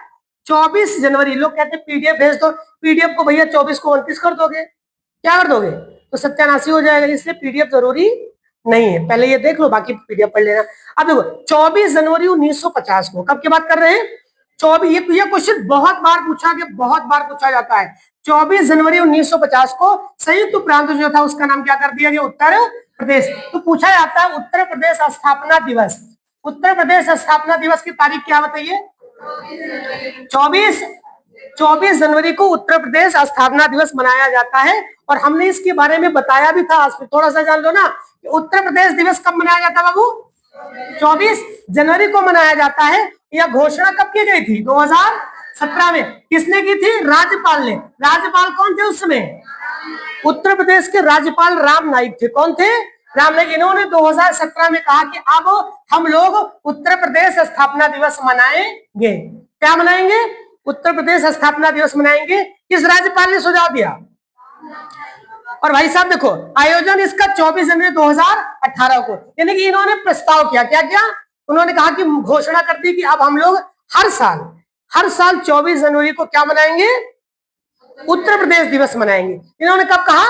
24 जनवरी। लोग कहते हैं पीडीएफ भेज दो, पीडीएफ को भैया 24 को 29 कर दोगे, क्या कर दोगे, तो सत्यानाशी हो जाएगा। इसलिए पीडीएफ जरूरी नहीं है, पहले ये देख लो, बाकी पीडीएफ पढ़ लेना। अब देखो 24 जनवरी 1950 को, कब की बात कर रहे हैं, 24। ये क्वेश्चन बहुत बार पूछा गया, बहुत बार पूछा जाता है। 24 जनवरी 1950 को संयुक्त प्रांत जो था उसका नाम क्या कर दिया गया, उत्तर प्रदेश। तो पूछा जाता है उत्तर प्रदेश स्थापना दिवस, उत्तर प्रदेश स्थापना दिवस की तारीख क्या बताइए? 24 जनवरी को उत्तर प्रदेश स्थापना दिवस मनाया जाता है। और हमने इसके बारे में बताया भी था, आज थोड़ा सा जान लो ना कि उत्तर प्रदेश दिवस कब मनाया जाता है बाबू? 24 जनवरी को मनाया जाता है। यह घोषणा कब की गई थी? 2017 में। किसने की थी? राज्यपाल ने। राज्यपाल कौन थे उस समय? उत्तर प्रदेश के राज्यपाल राम नाईक थे। कौन थे? राम नाईक। इन्होंने 2017 में कहा कि अब हम लोग उत्तर प्रदेश स्थापना दिवस मनाएंगे। क्या मनाएंगे? उत्तर प्रदेश स्थापना दिवस मनाएंगे। किस राज्यपाल ने सुझाव दिया? और भाई साहब देखो, आयोजन इसका 24 जनवरी 2018 को, यानी कि इन्होंने प्रस्ताव किया। क्या किया? उन्होंने कहा कि घोषणा कर दी कि अब हम लोग हर साल 24 जनवरी को क्या मनाएंगे? उत्तर प्रदेश दिवस मनाएंगे। इन्होंने कब कहा?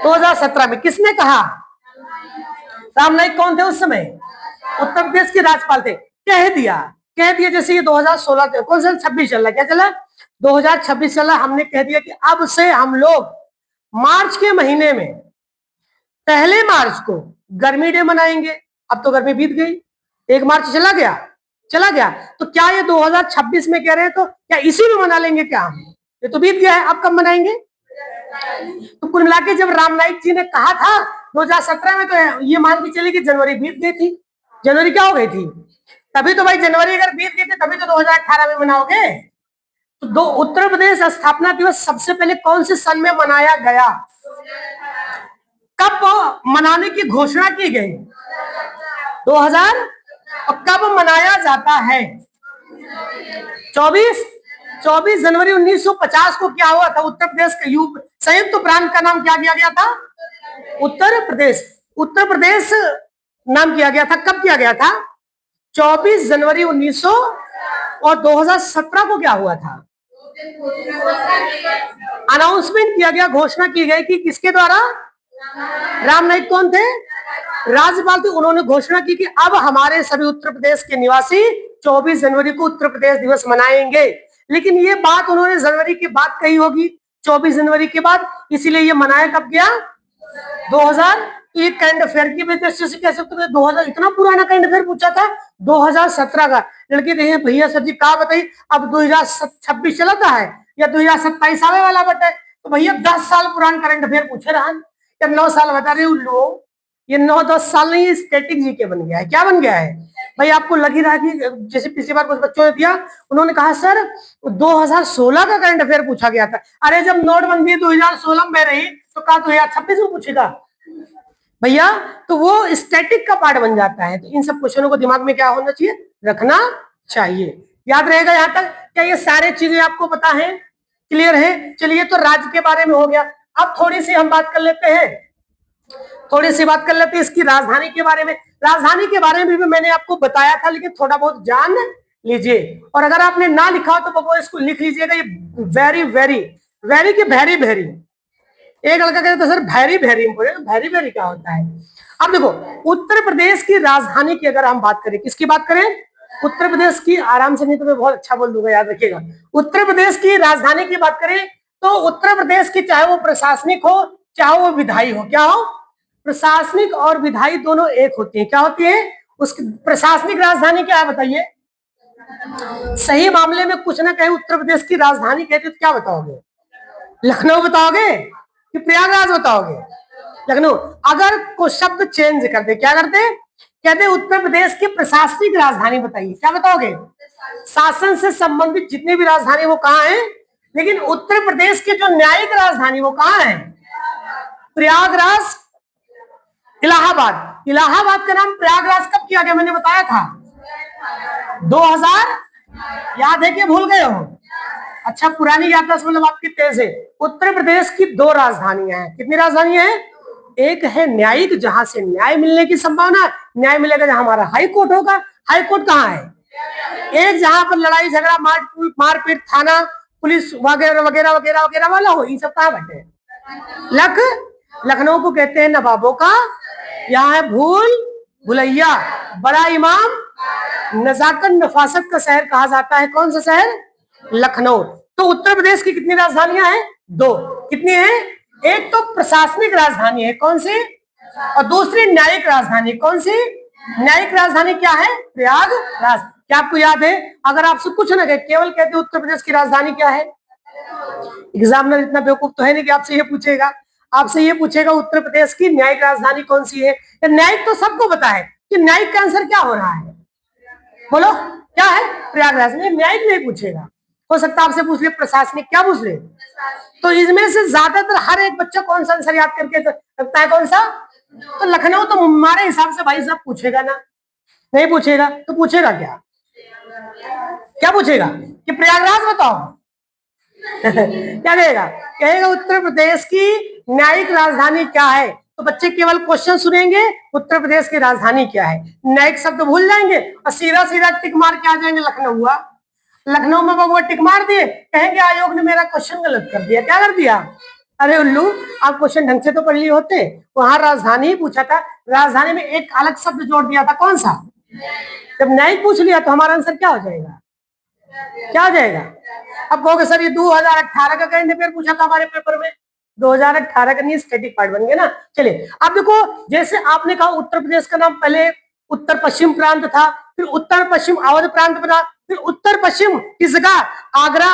2017 में। किसने कहा? राम नाईक। कौन थे उस समय? उत्तर प्रदेश के राज्यपाल थे। कह दिया जैसे ये 2016 कौन सा 26 चल रहा, क्या चला? 2026 चला। हमने कह दिया कि अब से हम लोग मार्च के महीने में 1 मार्च को गर्मी डे मनाएंगे। अब तो गर्मी बीत गई, 1 मार्च चला गया। तो क्या ये 2026 में कह रहे हैं तो क्या इसी में मना लेंगे क्या हम? ये तो बीत गया है, अब कब मनाएंगे? तो कुल मिला के जब राम नाईक जी ने कहा था 2017 में, तो ये मान के चलिए कि जनवरी बीत गई थी। जनवरी क्या हो गई थी? तभी तो भाई, जनवरी अगर बीत गई थी तभी तो 2018 में मनाओगे। तो उत्तर प्रदेश स्थापना दिवस सबसे पहले कौन से सन में मनाया गया? कब मनाने की घोषणा की गई? 2000। और कब मनाया जाता है? 24 जनवरी 1950 को क्या हुआ था? उत्तर प्रदेश का संयुक्त प्रांत का नाम क्या किया गया था? उत्तर प्रदेश नाम किया गया था। कब किया गया था? 24 जनवरी 1900। और 2017 को क्या हुआ था? अनाउंसमेंट किया गया, घोषणा की गई कि किसके द्वारा? राम नाईक। कौन थे? राज्यपाल थे। उन्होंने घोषणा की कि अब हमारे सभी उत्तर प्रदेश के निवासी 24 जनवरी को उत्तर प्रदेश दिवस मनाएंगे। लेकिन ये बात उन्होंने जनवरी के बाद कही होगी, 24 जनवरी के बाद, इसीलिए ये मनाया कब गया? 2000। ये करंट अफेयर की वजह से कह सकते हैं 2000 इतना पुराना करंट अफेयर पूछा था 2017 का। लड़के कहे भैया सर जी कहा बताइए, अब 2026 चलाता है या 2027 आने वाला बटे? तो भैया 10 साल पुराना करंट अफेयर पूछे रहा या 9 साल बता रहे लोग। ये 9-10 साल नहीं, स्टैटिक जीके बन गया है। क्या बन गया है भाई? आपको लग ही रहा है कि जैसे पिछली बार कुछ बच्चों ने दिया, उन्होंने कहा सर 2016 का करंट अफेयर पूछा गया था। अरे जब नोटबंदी 2016 में रही तो कहा 2026 में पूछेगा भैया? तो वो स्टैटिक का पार्ट बन जाता है। तो इन सब क्वेश्चनों को दिमाग में क्या होना चाहिए? रखना चाहिए। याद रहेगा यहाँ तक? क्या ये सारे चीजें आपको पता है? क्लियर है? चलिए, तो राज्य के बारे में हो गया। अब थोड़ी सी हम बात कर लेते हैं, इसकी राजधानी के बारे में। राजधानी के बारे में भी मैंने आपको बताया था, लेकिन थोड़ा बहुत जान लीजिए। और अगर आपने ना लिखा हो तो बाबू इसको लिख लीजिएगा। ये वेरी वेरी वेरी की वेरी वेरी। एक लड़का कहता है sir very very important. Very very क्या होता है? अब देखो, उत्तर प्रदेश की राजधानी की अगर हम बात करें, किसकी बात करें? उत्तर प्रदेश की। आराम से, नहीं तो मैं बहुत अच्छा बोल दूंगा, याद रखिएगा। उत्तर प्रदेश की राजधानी की बात करें तो उत्तर प्रदेश की, चाहे वो प्रशासनिक हो चाहे वो विधायी हो, क्या हो? प्रशासनिक और विधायी दोनों एक होती है। क्या होती है? उसकी प्रशासनिक राजधानी क्या है बताइए? सही मामले में कुछ ना कहे उत्तर प्रदेश की राजधानी कहते तो क्या बताओगे? लखनऊ बताओगे कि प्रयागराज बताओगे? लखनऊ। अगर को शब्द चेंज करते, क्या करते? कहते उत्तर प्रदेश की प्रशासनिक राजधानी बताइए। क्या बताओगे? शासन से संबंधित जितनी भी राजधानी वो कहाँ है? लेकिन उत्तर प्रदेश की जो न्यायिक राजधानी वो कहाँ है? प्रयागराज, इलाहाबाद का नाम प्रयागराज कब किया गया? मैंने बताया था 2000। याद है कि भूल गए हो? अच्छा, पुरानी यात्रा से मतलब आपकी तेज है। उत्तर प्रदेश की 2 राजधानियां हैं। कितनी राजधानियां हैं? एक है न्यायिक, जहां से न्याय मिलने की संभावना, न्याय मिलेगा जहां हमारा हाई कोर्ट होगा। हाई कोर्ट कहाँ है? एक जहां पर लड़ाई झगड़ा मारपीट थाना पुलिस वगैरह वगैरह वगैरह वगैरह वाला हो, ये सब कहाँ बैठे? लखनऊ को कहते हैं नवाबों का, यहाँ है भूल भुलैया, बड़ा इमाम, नजाकत नफासत का शहर कहा जाता है। कौन सा शहर? लखनऊ। तो उत्तर प्रदेश की कितनी राजधानियां हैं? 2। कितनी है? एक तो प्रशासनिक राजधानी है, कौन सी? और दूसरी न्यायिक राजधानी कौन सी? न्यायिक राजधानी क्या है? प्रयागराज। क्या आपको याद है? अगर आपसे पूछना कि केवल कहते उत्तर प्रदेश की राजधानी क्या है, एग्जामिनर इतना बेवकूफ तो है नहीं कि आपसे ये पूछेगा। आपसे ये पूछेगा उत्तर प्रदेश की न्यायिक राजधानी कौन सी है। न्यायिक तो सबको पता है कि न्यायिक का आंसर क्या हो रहा है, बोलो क्या है? प्रयागराज। में न्यायिक नहीं पूछेगा, हो सकता है आपसे पूछ ले प्रशासनिक, क्या पूछ ले? तो इसमें से ज्यादातर हर एक बच्चा कौन सा आंसर याद करके रखता है? कौन सा? तो लखनऊ तो हमारे हिसाब से भाई साहब पूछेगा ना, नहीं पूछेगा तो पूछेगा क्या? क्या पूछेगा कि प्रयागराज बताओ। क्या कहेगा? कहेगा उत्तर प्रदेश की न्यायिक राजधानी क्या है। तो बच्चे केवल क्वेश्चन सुनेंगे उत्तर प्रदेश की राजधानी क्या है, न्यायिक शब्द भूल जाएंगे और सीधा सीधा टिक मार के आ जाएंगे लखनऊ हुआ। लखनऊ में बाबू टिक मार दिए, कहेंगे आयोग ने मेरा क्वेश्चन गलत कर दिया। क्या कर दिया? अरे उल्लू, आप क्वेश्चन ढंग से तो पढ़ लिए होते। वहां राजधानी ही पूछा था, राजधानी में एक अलग शब्द जोड़ दिया था, कौन सा? जब न्यायिक पूछ लिया तो हमारा आंसर क्या हो जाएगा? क्या हो जाएगा? अब कहोगे सर ये 2018 का करंट अफेयर पूछा था हमारे पेपर में, 2018 का नहीं, स्टैटिक पार्ट बन गया ना। चलिए अब देखो, जैसे आपने कहा उत्तर प्रदेश का नाम पहले उत्तर पश्चिम प्रांत था, फिर उत्तर पश्चिम अवध प्रांत बना, फिर उत्तर पश्चिम किस जगह आगरा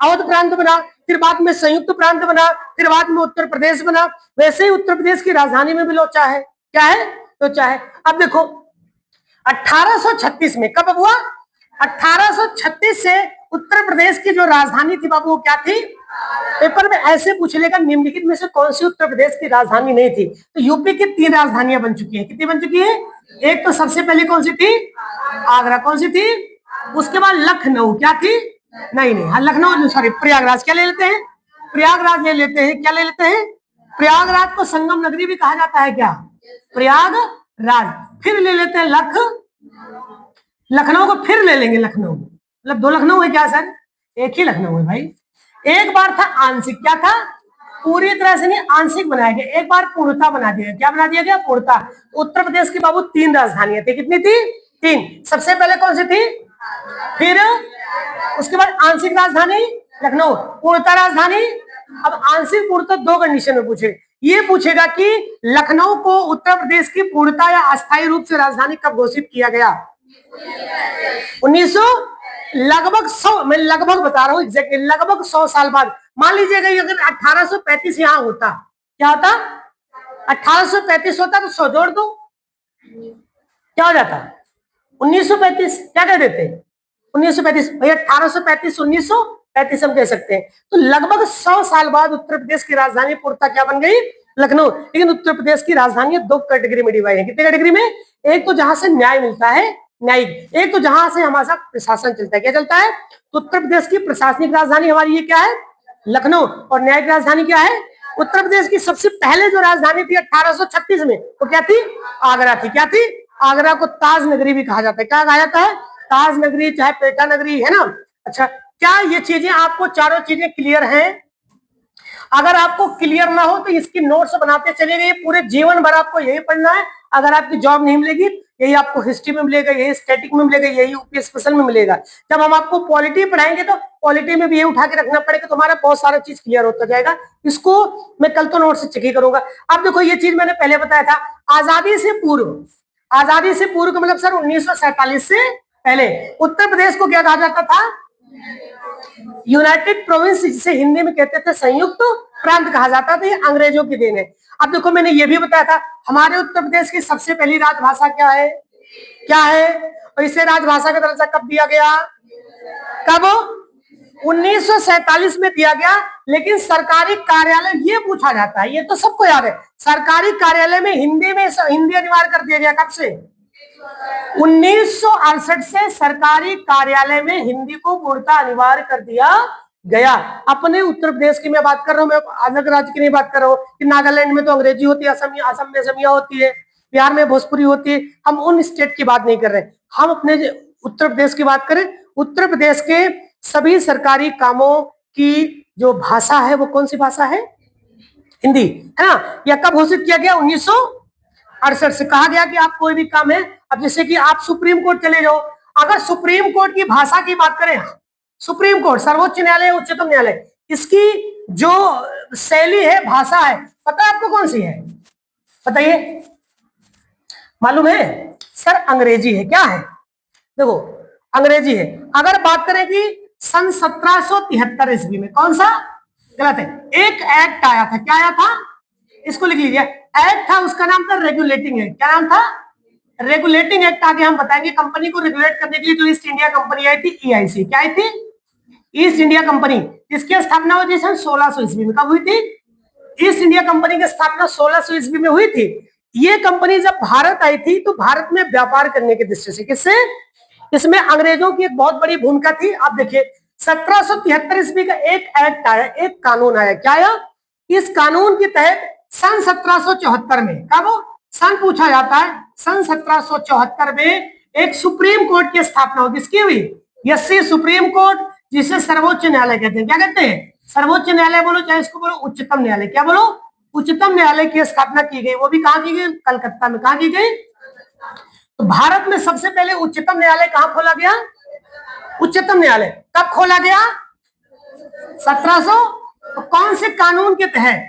अवध प्रांत बना, फिर बाद में संयुक्त प्रांत बना, फिर बाद में उत्तर प्रदेश बना। वैसे ही उत्तर प्रदेश की राजधानी में भी लोचा है। क्या है? लोचा है। अब देखो 1836 में, कब हुआ? 1836 से उत्तर प्रदेश की जो राजधानी थी बाबू वो क्या थी? पेपर में ऐसे पूछ लेगा निम्नलिखित में से कौन सी उत्तर प्रदेश की राजधानी नहीं थी। तो यूपी की 3 राजधानियां बन चुकी है। कितनी बन चुकी है? एक तो सबसे पहले कौन सी थी? आगरा। कौन सी थी? उसके बाद लखनऊ। क्या थी? नहीं नहीं, हाँ लखनऊ, सॉरी प्रयागराज। क्या ले लेते हैं? प्रयागराज ले लेते हैं। क्या ले लेते हैं? प्रयागराज को संगम नगरी भी कहा जाता है। क्या? प्रयागराज। फिर ले लेते हैं लखनऊ को, फिर ले लेंगे लखनऊ। मतलब 2 लखनऊ है क्या सर? एक ही लखनऊ है भाई। एक बार था आंशिक, क्या था? पूरी तरह से नहीं, आंशिक बनाया गया। एक बार पूर्णता बना दिया। क्या बना दिया गया? पूर्णता। उत्तर प्रदेश की बाबू 3 राजधानियां थी। कितनी थी? 3। सबसे पहले कौन सी थी? फिर उसके बाद आंशिक राजधानी लखनऊ, पूर्णता राजधानी। अब आंशिक पूर्णता 2 कंडीशन में पूछेगा। ये पूछेगा कि लखनऊ को उत्तर प्रदेश की पूर्णता या अस्थायी रूप से राजधानी कब घोषित किया गया? 1900, लगभग 100, मैं लगभग बता रहा हूं, एग्जैक्टली लगभग 100 साल बाद। मान लीजिएगा अगर 1835 यहां होता, क्या होता? 1835 होता तो 100 जोड़ दो, क्या हो जाता? 1935। क्या कह देते? 1935 भैया, 1835 1935 हम कह सकते हैं। तो लगभग 100 साल बाद उत्तर प्रदेश की राजधानी पूर्णता क्या बन गई? लखनऊ। लेकिन उत्तर प्रदेश की राजधानी 2 कैटेगरी में डिवाइड है। कितने कैटेगरी में? एक तो जहां से न्याय मिलता है, न्यायिक। एक तो जहां से हमारा प्रशासन चलता है। क्या चलता है? तो उत्तर प्रदेश की प्रशासनिक राजधानी हमारी ये क्या है? लखनऊ। और न्यायिक राजधानी क्या है? उत्तर प्रदेश की सबसे पहले जो राजधानी थी 1836 में, वो क्या थी? आगरा थी। क्या थी? आगरा को ताज नगरी भी कहा जाता है। क्या कहा जाता है? ताज नगरी, चाहे पेटा नगरी, है ना। अच्छा, क्या ये चीजें आपको चारों चीजें क्लियर हैं? अगर आपको क्लियर ना हो तो इसकी नोट्स बनाते चलेंगे, ये पूरे जीवन भर आपको यही पढ़ना है। अगर आपकी जॉब नहीं मिलेगी, यही आपको हिस्ट्री में मिलेगा, यही स्टैटिक में मिलेगा, यही यूपी स्पेशल में मिलेगा। जब हम आपको पॉलिटी पढ़ाएंगे तो पॉलिटी में भी ये उठा के रखना पड़ेगा, तुम्हारा बहुत सारा चीज क्लियर होता जाएगा। इसको मैं कल तो नोट से चेक ही करूंगा। अब देखो, ये चीज मैंने पहले बताया था, आजादी से पूर्व, आजादी से पूर्व का मतलब सर 1947 से पहले उत्तर प्रदेश को क्या कहा जाता था? यूनाइटेड प्रोविंस, जिसे हिंदी में कहते थे संयुक्त प्रांत कहा जाता था। ये अंग्रेजों की देन है। अब देखो, मैंने ये भी बताया था हमारे उत्तर प्रदेश की सबसे पहली राजभाषा क्या है? क्या है? और इसे राजभाषा का दर्जा कब दिया गया? कब? 1947 में दिया गया। लेकिन सरकारी कार्यालय, ये पूछा जाता है, ये तो सबको याद है, सरकारी कार्यालय में हिंदी अनिवार्य कर दिया गया। कब से? 1968 से सरकारी कार्यालय में हिंदी को पूर्णतः अनिवार्य कर दिया गया। अपने उत्तर प्रदेश की मैं बात कर रहा हूं, मैं अलग राज्य की नहीं बात कर रहा हूं कि नागालैंड में तो अंग्रेजी होती है, असम में असमिया होती है, बिहार में भोजपुरी होती है। हम उन स्टेट की बात नहीं कर रहे, हम अपने उत्तर प्रदेश की बात करें। उत्तर प्रदेश के सभी सरकारी कामों की जो भाषा है वो कौन सी भाषा है? हिंदी, है ना। यह कब घोषित किया गया? 1968 से। कहा गया कि आप कोई भी काम है, अब जैसे कि आप सुप्रीम कोर्ट चले जाओ, अगर सुप्रीम कोर्ट की भाषा की बात करें, सुप्रीम कोर्ट सर्वोच्च न्यायालय, उच्चतम न्यायालय, इसकी जो शैली है, भाषा है, पता है आपको कौन सी है? बताइए, मालूम है? सर अंग्रेजी है, क्या है? देखो अंग्रेजी है। अगर बात करें कि सन 1773 ईस्वी में कौन सा, गलत है, एक एक्ट आया था। क्या आया था? इसको लिख लीजिए, एक्ट था, उसका नाम था रेगुलेटिंग एक्ट। क्या नाम था? Regulating act. आगे हम बताएंगे। कंपनी को रेगुलेट करने के लिए जो ईस्ट इंडिया कंपनी आई थी, ईआईसी। क्या आई थी? East India company. इसकी स्थापना हुई थी सन 1600 ईस्वी में। कब हुई थी? ईस्ट इंडिया कंपनी की स्थापना 1600 ईस्वी में हुई थी। ये कंपनी जब भारत आई थी तो भारत में व्यापार करने की दृष्टि से, किससे? इसमें अंग्रेजों की एक बहुत बड़ी भूमिका थी। आप देखिए 1773 ईस्वी का एक एक्ट आया, एक कानून आया। क्या आया? इस कानून के तहत सन 1774 में, कब सन पूछा जाता है, सन 1774 में एक सुप्रीम कोर्ट की स्थापना होगी। किसकी हुई? यसी सुप्रीम कोर्ट, जिसे सर्वोच्च न्यायालय कहते हैं। क्या कहते हैं? सर्वोच्च न्यायालय बोलो, चाहे इसको बोलो उच्चतम न्यायालय। क्या बोलो? उच्चतम न्यायालय की स्थापना की गई। वो भी कहां की गई? कलकत्ता में। कहां की गई? तो भारत में सबसे पहले उच्चतम न्यायालय कहां खोला गया? उच्चतम न्यायालय कब खोला गया? 1700। तो कौन से कानून के तहत?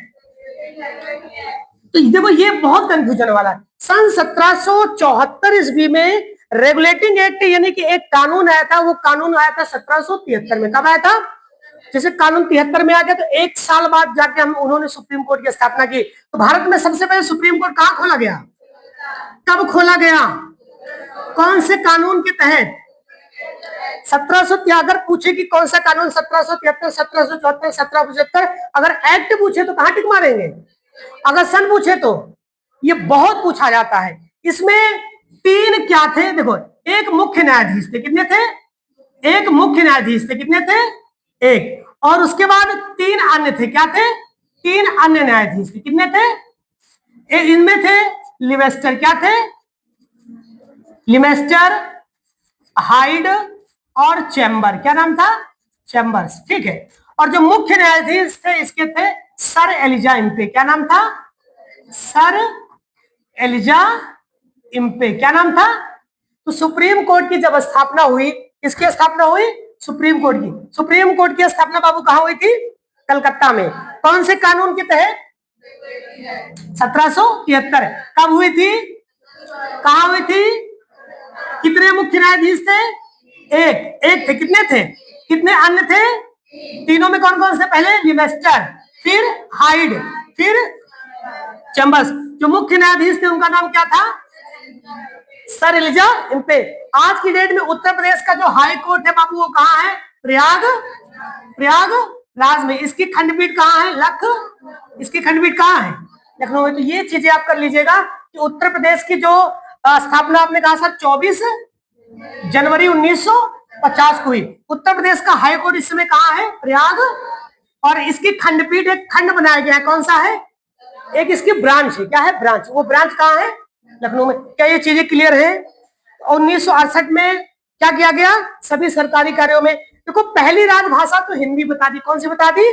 तो देखो ये बहुत कंफ्यूजन वाला है। सन 1774 ईस्वी में रेगुलेटिंग एक्ट यानी कि एक कानून आया था। वो कानून आया था 1773 में। कब आया था? जैसे कानून 73 में आ गया तो एक साल बाद जाके हम उन्होंने सुप्रीम कोर्ट की स्थापना की। तो भारत में सबसे पहले सुप्रीम कोर्ट कहां खोला गया? कब खोला गया? कौन से कानून के तहत? 1700। अगर पूछे कि कौन सा कानून, 1773, 1774, 1775, अगर एक्ट पूछे तो कहां टिक मारेंगे? अगर सन पूछे तो ये बहुत पूछा जाता है। इसमें तीन क्या थे? देखो, एक मुख्य न्यायाधीश थे। कितने थे? एक मुख्य न्यायाधीश थे। कितने थे? एक। और उसके बाद तीन अन्य थे। क्या थे? तीन अन्य न्यायाधीश थे। कितने थे? इनमें थे लिवेस्टर। क्या थे? लिमेस्टर, हाइड और चैम्बर। क्या नाम था? चैम्बर्स। ठीक है। और जो मुख्य न्यायाधीश थे इसके थे सर एलिजा इम्पे। क्या नाम था? Sir Elijah Impey. क्या नाम था? तो सुप्रीम कोर्ट की जब स्थापना हुई, किसकी स्थापना हुई? सुप्रीम कोर्ट की। सुप्रीम कोर्ट की स्थापना बाबू कहां हुई थी? कलकत्ता में। कौन से कानून के तहत? 1773। कब हुई थी? कहां हुई थी? कितने मुख्य न्यायाधीश थे? एक थे। कितने थे? कितने अन्य थे? तीनों में कौन कौन से? पहले लिमेस्टर, फिर हाइड, फिर चैम्बर्स। जो मुख्य न्यायाधीश थे उनका नाम क्या था? Sir Elijah Impey. आज की डेट में उत्तर प्रदेश का जो हाई कोर्ट है बाबू वो कहाँ है? प्रयागराज में। इसकी खंडपीठ कहाँ है? इसकी खंडपीठ कहाँ है? लखनऊ में। तो ये चीजें आप कर लीजिएगा कि उत्तर प्रदेश की जो स्थापना आपने कहा सर 24 जनवरी 1950 को हुई। उत्तर प्रदेश का हाई कोर्ट इस समय कहाँ है? प्रयाग। और इसकी खंडपीठ, एक खंड बनाया गया है। कौन सा है? एक इसकी ब्रांच है। क्या है? ब्रांच। वो ब्रांच कहाँ है? लखनऊ में। क्या ये चीजें क्लियर है? 1968 में क्या किया गया? सभी सरकारी कार्यों में, देखो पहली राजभाषा तो हिंदी बता दी। कौन सी बता दी?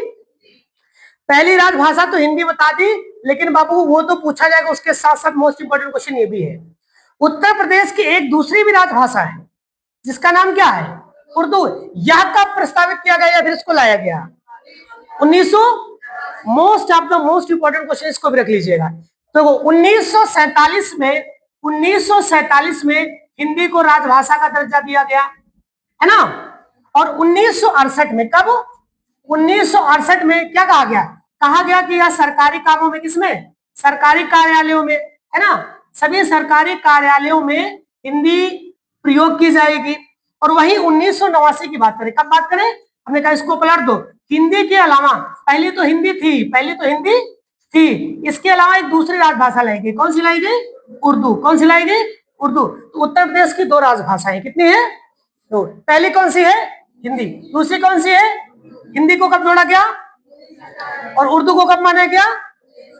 पहली राजभाषा तो हिंदी बता दी। लेकिन बाबू वो तो पूछा जाएगा, उसके साथ साथ मोस्ट इंपोर्टेंट क्वेश्चन ये भी है, उत्तर प्रदेश की एक दूसरी भी राजभाषा है जिसका नाम क्या है? उर्दू। यह कब प्रस्तावित किया गया या फिर इसको लाया गया? 1900। Most of the most important question इसको भी रख लीजिएगा। तो 1947 में 1947 में हिंदी को राजभाषा का दर्जा दिया गया है ना। और 1968 में, कब? 1968 में क्या कहा गया? कहा गया कि यह सरकारी कामों में, किसमें? सरकारी कार्यालयों में, है ना। सभी सरकारी कार्यालयों में हिंदी प्रयोग की जाएगी। और वही 1989 की बात करें, कब बात करें? हमने कहा इसको पलट दो। हिंदी के अलावा, पहले तो हिंदी थी, इसके अलावा एक दूसरी राजभाषा लाई गई। कौन सी लाई गई? उर्दू। कौन सी लाई गई? उर्दू। तो उत्तर प्रदेश की दो राजभाषाएं कितनी है? दो। पहली कौन सी है? हिंदी। दूसरी कौन सी है? हिंदी को कब जोड़ा गया और उर्दू को कब माना गया?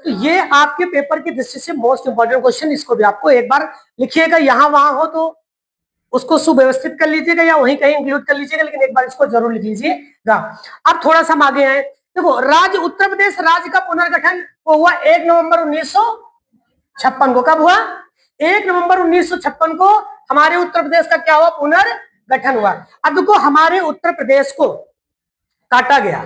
तो ये आपके पेपर की दृष्टि से मोस्ट इंपोर्टेंट क्वेश्चन, इसको भी आपको एक बार लिखिएगा। यहां वहां हो तो उसको सुव्यवस्थित कर लीजिएगा या वहीं कहीं इंक्लूड कर लीजिएगा, लेकिन एक बार इसको जरूर लिख लीजिएगा। अब थोड़ा सा हम आगे आए। देखो राज्य, उत्तर प्रदेश राज्य का पुनर्गठन वो हुआ 1 नवंबर 1956 को। कब हुआ? 1 नवंबर 1956 को हमारे उत्तर प्रदेश का क्या हुआ? पुनर्गठन हुआ। अब देखो हमारे उत्तर प्रदेश को काटा गया।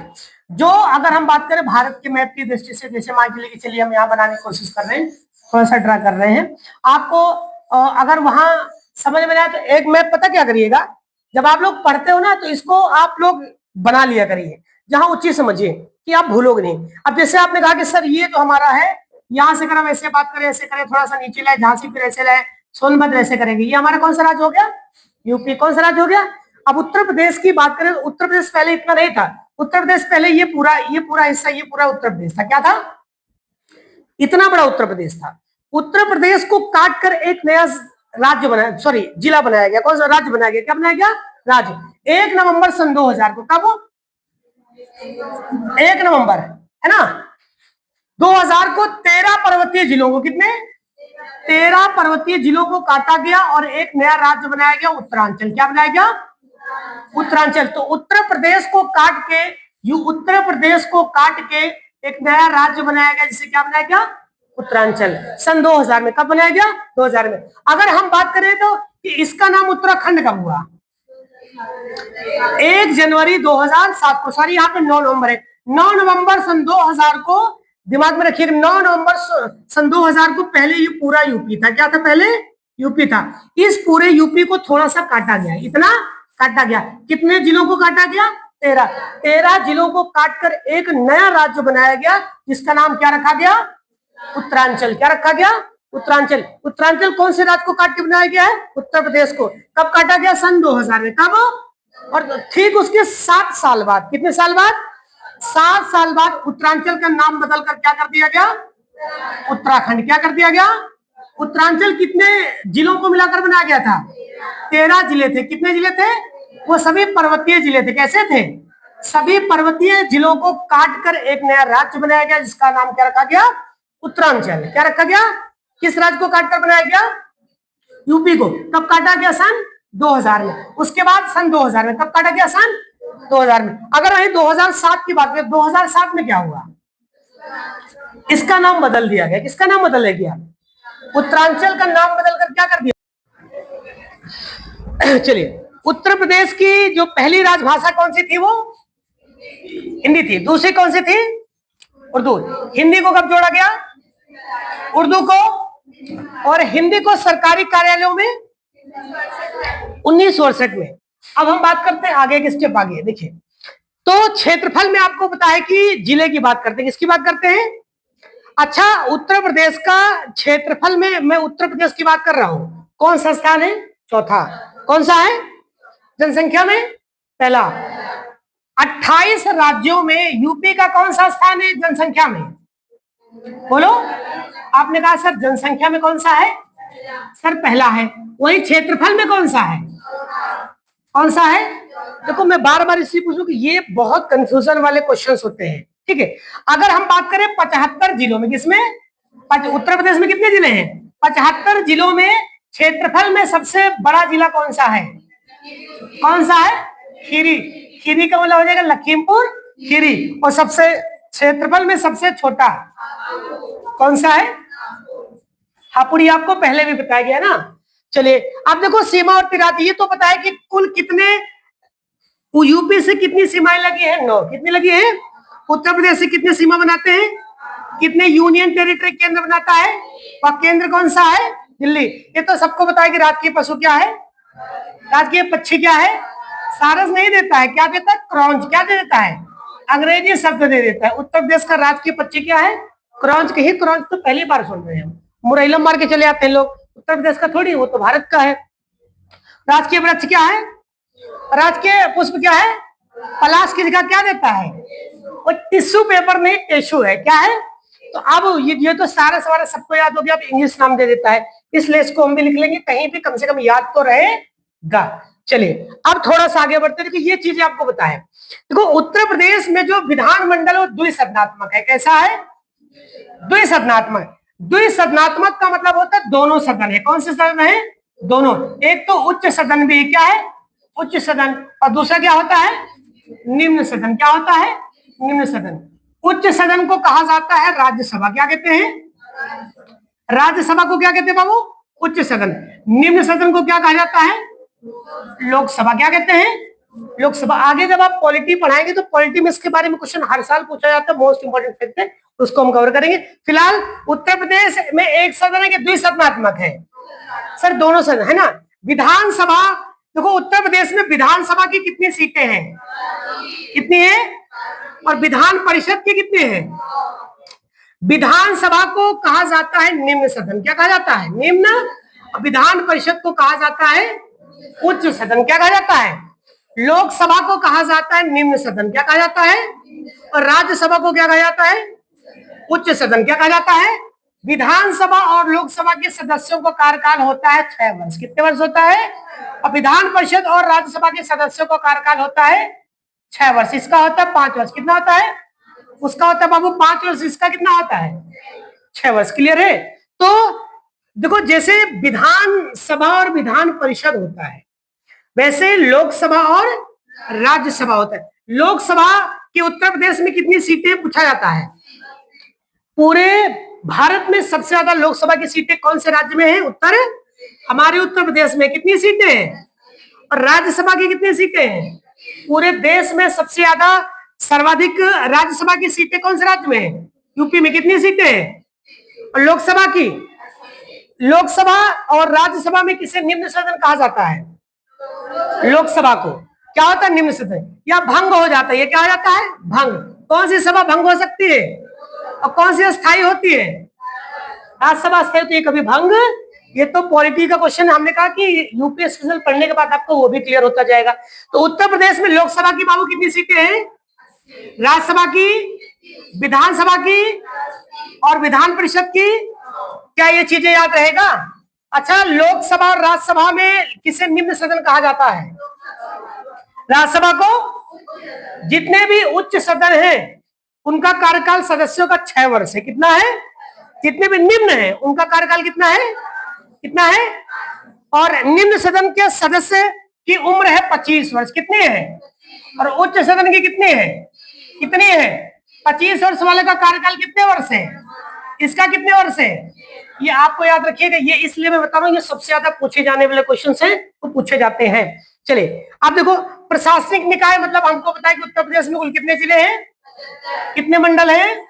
जो अगर हम बात करें भारत के मैप की दृष्टि से, जैसे मान के लिए चलिए हम यहाँ बनाने की कोशिश कर रहे हैं, थोड़ा सा ड्रा कर रहे हैं आपको। अगर वहां समझ में आए तो एक मैप पता क्या करिएगा, जब आप लोग पढ़ते हो ना तो इसको आप लोग बना लिया करिए, जहां उचित समझिए कि आप भूलोगे नहीं। अब जैसे आपने कहा कि सर ये तो हमारा है, यहां से अगर हम ऐसे बात करें, ऐसे करें, थोड़ा सा नीचे लाए, झांसी फिर ऐसे लाए, सोनभद्र ऐसे करेंगे, ये हमारा कौन सा राज्य हो गया? यूपी। कौन सा राज्य हो गया? अब उत्तर प्रदेश की बात करें, उत्तर प्रदेश पहले इतना नहीं था। उत्तर प्रदेश पहले ये पूरा हिस्सा, ये पूरा उत्तर प्रदेश था। क्या था? इतना बड़ा उत्तर प्रदेश था। उत्तर प्रदेश को काट कर एक नया राज्य बनाया, सॉरी जिला बनाया गया। कौन सा राज्य बनाया गया? क्या बनाया गया? राज्य। 1 नवंबर सन 2000 को। कब? 1 नवंबर, है ना? 2000 को 13 पर्वतीय जिलों को, कितने? 13 पर्वतीय जिलों को काटा गया और एक नया राज्य बनाया गया, उत्तरांचल। क्या बनाया गया? उत्तरांचल। तो उत्तर प्रदेश को काट के, एक नया राज्य बनाया गया, जिसे क्या बनाया गया? उत्तरांचल। सन 2000 में। कब बनाया गया? 2000 में। अगर हम बात करें तो कि इसका नाम उत्तराखंड कब हुआ? 1 जनवरी 2007 को। सॉरी, यहाँ पे 9 नवंबर है। 9 नवंबर सन 2000 को दिमाग में रखिएगा। 9 नवंबर सन 2000 को पहले ये पूरा यूपी था। क्या था? पहले यूपी था। इस पूरे यूपी को थोड़ा सा काटा गया। इतना काटा गया। कितने जिलों को काटा गया? 13 जिलों को काटकर एक नया राज्य बनाया गया, जिसका नाम क्या रखा गया? उत्तरांचल। क्या रखा गया? उत्तरांचल। उत्तरांचल कौन से राज्य को काट के बनाया गया है? उत्तर प्रदेश को। कब काटा गया? सन 2000 में। कब? और ठीक उसके 7 साल बाद, कितने साल बाद? 7 साल बाद उत्तरांचल का नाम बदलकर क्या कर दिया गया? उत्तराखंड। क्या कर दिया गया? उत्तरांचल कितने जिलों को मिलाकर बनाया गया था? 13 जिले थे। कितने जिले थे? वो सभी पर्वतीय जिले थे। कैसे थे? सभी पर्वतीय जिलों को काटकर एक नया राज्य बनाया गया, जिसका नाम क्या रखा गया? उत्तरांचल। क्या रखा गया? किस राज्य को काटकर बनाया गया? यूपी को। कब काटा गया? सन 2000 में। उसके बाद सन 2000 में। कब काटा गया? सन 2000 में। अगर वही 2007 की बात करें, 2007 में क्या हुआ? इसका नाम बदल दिया गया। किसका नाम बदल गया? उत्तरांचल का नाम बदलकर क्या कर दिया? चलिए, उत्तर प्रदेश की जो पहली राजभाषा कौन सी थी? वो हिंदी थी। दूसरी कौन सी थी? उर्दू। हिंदी को कब जोड़ा गया? उर्दू को। और हिंदी को सरकारी कार्यालयों में 1968 में। अब हम बात करते हैं आगे, एक स्टेप आगे देखिए। तो क्षेत्रफल में आपको पता है कि जिले की बात करते हैं। किसकी बात करते हैं? अच्छा, उत्तर प्रदेश का क्षेत्रफल में मैं उत्तर प्रदेश की बात कर रहा हूं। कौन सा स्थान है? चौथा। कौन सा है? जनसंख्या में पहला। 28 राज्यों में यूपी का कौन सा स्थान है जनसंख्या में? बोलो। आपने कहा सर जनसंख्या में कौन सा है? सर पहला है। वही क्षेत्रफल में कौन सा है? कौन सा है? देखो, मैं बार बार इसलिए पूछूं कि ये बहुत कंफ्यूजन वाले क्वेश्चंस होते हैं। ठीक है, अगर हम बात करें 75 जिलों में, किसमें? उत्तर प्रदेश में कितने जिले हैं? 75 जिलों में क्षेत्रफल में सबसे बड़ा जिला कौन सा है? कौन सा है? खीरी। खीरी का मतलब हो जाएगा लखीमपुर खीरी। और सबसे क्षेत्रफल में सबसे छोटा कौन सा है? हापुड़ी। आपको पहले भी बताया गया ना। चलिए, अब देखो सीमा और तिराती, ये तो पता है कि कुल कितने यूपी से कितनी सीमाएं लगी है? 9। कितनी लगी है? उत्तर प्रदेश से कितने सीमा बनाते हैं? कितने यूनियन टेरिटरी केंद्र बनाता है? और केंद्र कौन सा है? दिल्ली। ये तो सबको पता है कि राजकीय पशु क्या है? राजकीय पक्षी क्या है? सारस नहीं देता है। क्या देता है? क्रॉन्च। क्या दे देता है? अंग्रेजी शब्द दे देता है। उत्तर प्रदेश का राजकीय पक्षी क्या है? क्रॉन्च। कहीं क्रॉन्च तो पहली बार सुन रहे हैं। मुरैलम मार के चले आते हैं लोग। उत्तर प्रदेश का थोड़ी, वो तो भारत का है। राजकीय वृक्ष क्या है? राजकीय पुष्प क्या है? पलाश की जगह क्या देता है? वो टिश्यू पेपर नहीं, टिश्यू है। क्या है? तो अब ये तो सारा सवाल सबको याद हो गया। अब इंग्लिश नाम दे देता है, इसलिए इसको हम भी लिख लेंगे, कहीं भी कम से कम याद तो रहेगा। चलिए, अब थोड़ा सा आगे बढ़ते हैं। ये चीजें आपको बताएं। देखो, उत्तर प्रदेश में जो विधानमंडल वो द्विसदनात्मक है। कैसा है? द्विसदनात्मक। द्विसदनात्मक का मतलब होता है दोनों सदन है। कौन से सदन है? दोनों। एक तो उच्च सदन भी क्या है? उच्च सदन। और दूसरा क्या होता है? निम्न सदन। क्या होता है? निम्न सदन। उच्च सदन को कहा जाता है राज्यसभा। क्या कहते हैं? राज्यसभा को क्या कहते हैं बाबू? उच्च सदन। निम्न सदन को क्या कहा जाता है? लोकसभा। क्या कहते हैं? लोकसभा। आगे जब आप पॉलिटी पढ़ाएंगे तो पॉलिटी में इसके बारे में क्वेश्चन हर साल पूछा जाता है, मोस्ट इंपोर्टेंट फैक्ट है, उसको हम कवर करेंगे। फिलहाल उत्तर प्रदेश में एक सदन है कि द्विसदनात्मक है? सर दोनों सदन है ना। विधानसभा देखो, उत्तर प्रदेश में विधानसभा की कितनी सीटें हैं? कितनी है? और विधान परिषद की कितनी है? विधानसभा को कहा जाता है निम्न सदन। क्या कहा जाता है? निम्न। विधान परिषद को कहा जाता है उच्च सदन। क्या कहा जाता है? लोकसभा को कहा जाता है निम्न सदन। क्या कहा जाता है? और राज्यसभा को क्या कहा जाता है? उच्च सदन। क्या कहा जाता है? विधानसभा और लोकसभा के सदस्यों का कार्यकाल होता है 6 वर्ष। कितने वर्ष होता है? और विधान परिषद और राज्यसभा के सदस्यों का कार्यकाल होता है 6 वर्ष। इसका होता है 5 वर्ष। कितना होता है? उसका होता है बाबू 5 वर्ष। इसका कितना होता है? 6 वर्ष। क्लियर है? तो देखो, जैसे विधानसभा और विधान परिषद होता है, वैसे लोकसभा और राज्यसभा होता है। लोकसभा के उत्तर प्रदेश में कितनी सीटें पूछा जाता है? पूरे भारत में सबसे ज्यादा लोकसभा की सीटें कौन से राज्य में है? उत्तर। हमारे उत्तर प्रदेश में कितनी सीटें हैं? और राज्यसभा की कितनी सीटें हैं? पूरे देश में सबसे ज्यादा सर्वाधिक राज्यसभा की सीटें कौन से राज्य में है? यूपी में। कितनी सीटें हैं? और लोकसभा की, लोकसभा और राज्यसभा में किसे निम्न सदन कहा जाता है? लोकसभा को। क्या होता है? निम्न सदन। या भंग हो जाता है। ये क्या हो जाता है? भंग। कौन सी सभा भंग हो सकती है और कौन सी अस्थायी होती है? राज्यसभा अस्थायी होती है, कभी भंग। ये तो पॉलिटी का क्वेश्चन, हमने कहा कि यूपीएससी रिजल्ट पढ़ने के बाद आपको वो भी क्लियर होता जाएगा। तो उत्तर प्रदेश में लोकसभा की बाबू कितनी सीटें हैं? राज्यसभा की, विधानसभा की और विधान परिषद की। क्या ये चीजें याद रहेगा? अच्छा, लोकसभा और राज्यसभा में किसे निम्न सदन कहा जाता है? राज्यसभा को। जितने भी उच्च सदन हैं उनका कार्यकाल सदस्यों का 6 वर्ष है। कितना है? जितने भी निम्न हैं उनका कार्यकाल कितना है? कितना है? और निम्न सदन के सदस्य की उम्र है 25 वर्ष। कितनी है? और उच्च सदन की कितनी है? कितनी है? 25 वर्ष वाले का कार्यकाल कितने वर्ष है? इसका कितने वर्ष है? ये आपको याद रखिएगा। ये इसलिए मैं बता रहा हूँ, ये सबसे ज्यादा पूछे जाने वाले क्वेश्चन है, वो पूछे जाते हैं। चलिए आप देखो, प्रशासनिक निकाय मतलब हमको पता है कि उत्तर प्रदेश में कुल कितने जिले हैं? कितने मंडल हैं?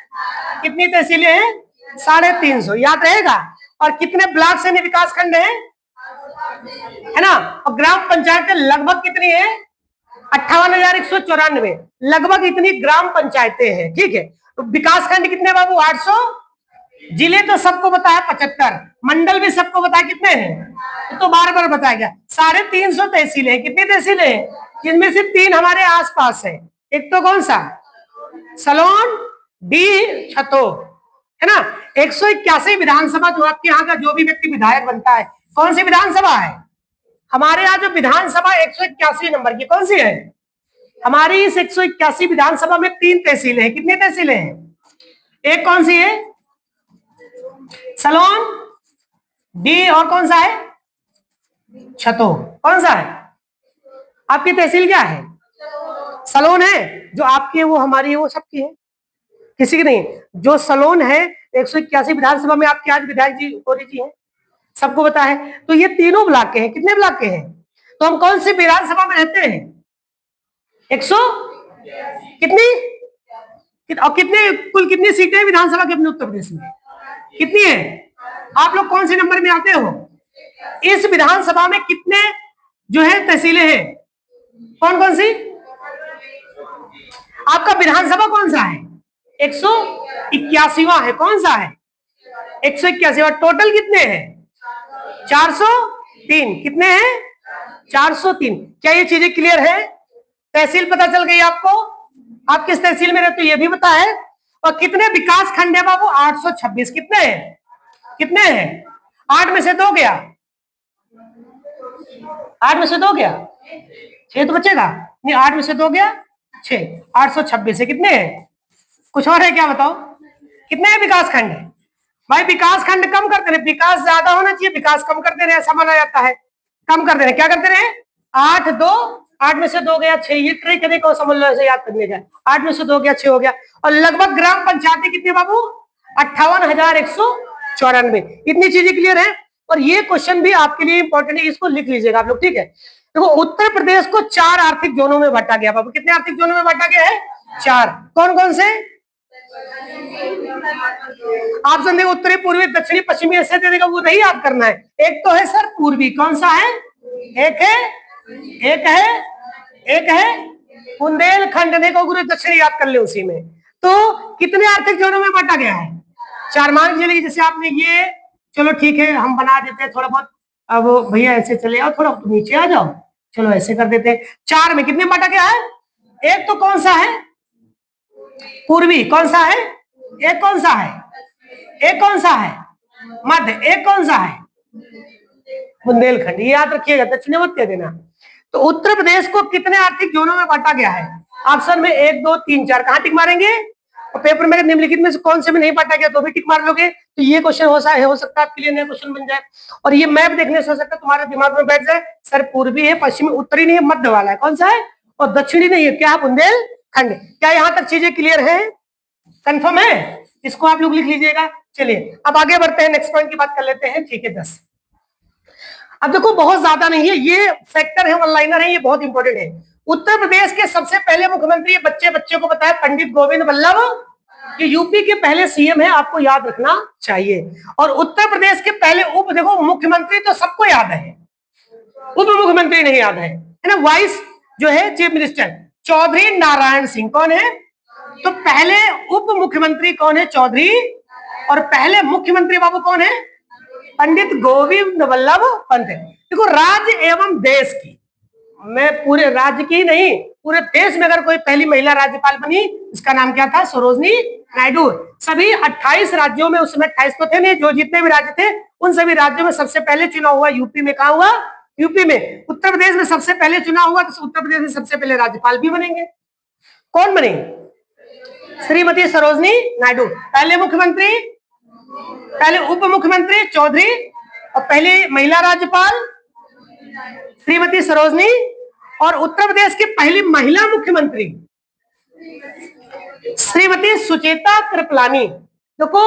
कितनी तहसीलें हैं? 350। याद रहेगा। और कितने ब्लॉक यानी विकास खंड है ना? और ग्राम पंचायतें लगभग कितनी है? 58,194। लगभग इतनी ग्राम पंचायतें हैं। ठीक है। तो विकास खंड कितने बाबू? 800। जिले तो सबको पता है 75। मंडल भी सबको पता है कितने हैं? तो बार बार बताया गया। 350 तहसीलें। कितनी तहसीलें हैं? जिनमें से 3 हमारे आसपास है। एक तो कौन सा? सलोन, डी, छतो, है ना। 181 विधानसभा जो आपके यहाँ का जो भी व्यक्ति विधायक बनता है, कौन सी विधानसभा है? हमारे यहाँ जो विधानसभा 181 नंबर की कौन सी है? हमारी इस 181 विधानसभा में 3 तहसीलें हैं। कितनी तहसीलें हैं? एक कौन सी है? सलोन, डी, और कौन सा है? छतो। कौन सा है? आपकी तहसील क्या है? सलोन है। जो आपकी वो हमारी वो सबकी है, किसी की नहीं। जो सलोन है 181 विधानसभा में आपके आज विधायक जी गौरी जी हैं, सबको पता है। तो ये तीनों ब्लॉक के हैं। कितने ब्लॉक के हैं? तो हम कौन सी विधानसभा में रहते हैं? 100 कितनी? और कितने कुल कितनी सीटें विधानसभा के अपने उत्तर प्रदेश में? कितनी है? आप लोग कौन से नंबर में आते हो? इस विधानसभा में कितने जो है तहसीलें हैं? कौन कौन सी? आपका विधानसभा कौन सा है? 181वां है। कौन सा है? 181। टोटल कितने हैं? 403। कितने हैं? 403। क्या ये चीजें क्लियर है? तहसील पता चल गई आपको? आप किस तहसील में रहते हो ये भी पता है। और कितने विकास खंड है बाबू? 826। कितने हैं? कितने हैं? 8 में से 2 गया। 8 में से 2 गया, 6 तो बचेगा नहीं। 8 में से 2 गया 6। 826 है। कितने हैं? कुछ और है क्या? बताओ कितने हैं विकास खंड है? भाई विकास खंड कम करते रहे, विकास ज्यादा होना चाहिए, विकास कम करते रहे, ऐसा माना जाता है। कम करते रहे। क्या करते रहे? 8 2, 8 में से 2 गया 6। ये ट्रिक करने को समझ लो, ऐसे याद करने का। 8 में से 2 गया 6 हो गया। और लगभग ग्राम पंचायतें कितनी बाबू? 58,194। इतनी चीजें क्लियर है। और ये क्वेश्चन भी आपके लिए इंपॉर्टेंट है, इसको लिख लीजिएगा आप लोग। ठीक है। देखो उत्तर प्रदेश को 4 आर्थिक जोनों में बांटा गया। बाबू कितने आर्थिक जोनों में बांटा गया है? 4। कौन कौन से? ऑप्शन देखो, उत्तरी, पूर्वी, दक्षिणी, पश्चिमी, ऐसे दे देगा, वो नहीं याद करना है। एक तो है सर पूर्वी, कौन सा है? एक है बुंदेलखंड। देखो गुरु, दक्षिणी याद कर ले उसी में। तो कितने आर्थिक जोनों में बांटा गया है? 4। मान लीजिए जैसे आपने ये, चलो ठीक है हम बना देते हैं थोड़ा बहुत। अब भैया ऐसे चले आओ, थोड़ा नीचे आ जाओ, चलो ऐसे कर देते हैं। 4 में कितने बांटा गया है? एक तो कौन सा है? पूर्वी। कौन सा है? एक कौन सा है? एक कौन सा है? मध्य। एक कौन सा है? बुंदेलखंड। ये याद रखिएगा, दक्षिण मत कह देना। तो उत्तर प्रदेश को कितने आर्थिक जोनों में बांटा गया है? ऑप्शन में 1 2 3 4। कहां टिक मारेंगे? और पेपर में निम्नलिखित में से कौन से में नहीं बांटा गया तो भी टिक मार लोगे। तो ये क्वेश्चन हो सकता है आपके लिए नया क्वेश्चन बन जाए। और ये मैप देखने से हो सकता है तुम्हारे दिमाग में बैठ जाए, सर पूर्वी है, पश्चिमी, उत्तरी नहीं है, मध्य वाला है। कौन सा है? और दक्षिणी नहीं है, क्या है? बुंदेलखंड। क्या यहां तक चीजें क्लियर है? कंफर्म है? इसको आप लोग लिख लीजिएगा। चलिए अब आगे बढ़ते हैं, नेक्स्ट पॉइंट की बात कर लेते हैं। ठीक है 10। अब देखो बहुत ज्यादा नहीं है, ये फैक्टर है, वन लाइनर है, ये बहुत इंपॉर्टेंट है। उत्तर प्रदेश के सबसे पहले मुख्यमंत्री, बच्चे को पता है, पंडित गोविंद वल्लभ। ये यूपी के पहले सीएम है, आपको याद रखना चाहिए। और उत्तर प्रदेश के पहले देखो मुख्यमंत्री तो सबको याद है, उप मुख्यमंत्री नहीं याद है ना। वाइस जो है चीफ मिनिस्टर चौधरी नारायण सिंह। कौन है? तो पहले उप मुख्यमंत्री कौन है? चौधरी। और पहले मुख्यमंत्री बाबू कौन है? पंडित गोविंद वल्लभ पंत। देखो राज्य एवं देश की, मैं पूरे राज्य की नहीं, पूरे देश में अगर कोई पहली महिला राज्यपाल बनी, इसका नाम क्या था? सरोजनी नायडू। सभी 28 राज्यों में, उस समय 28 तो थे नहीं, जो जितने भी राज्य थे उन सभी राज्यों में सबसे पहले चुनाव हुआ यूपी में। कहा हुआ? यूपी में। उत्तर प्रदेश में सबसे पहले चुनाव हुआ, तो उत्तर प्रदेश में सबसे पहले राज्यपाल भी बनेंगे। कौन बने? श्रीमती सरोजनी नायडू। पहले मुख्यमंत्री, पहले उप मुख्यमंत्री चौधरी, और पहली महिला राज्यपाल श्रीमती सरोजनी। और उत्तर प्रदेश की पहली महिला मुख्यमंत्री श्रीमती सुचेता कृपलानी। देखो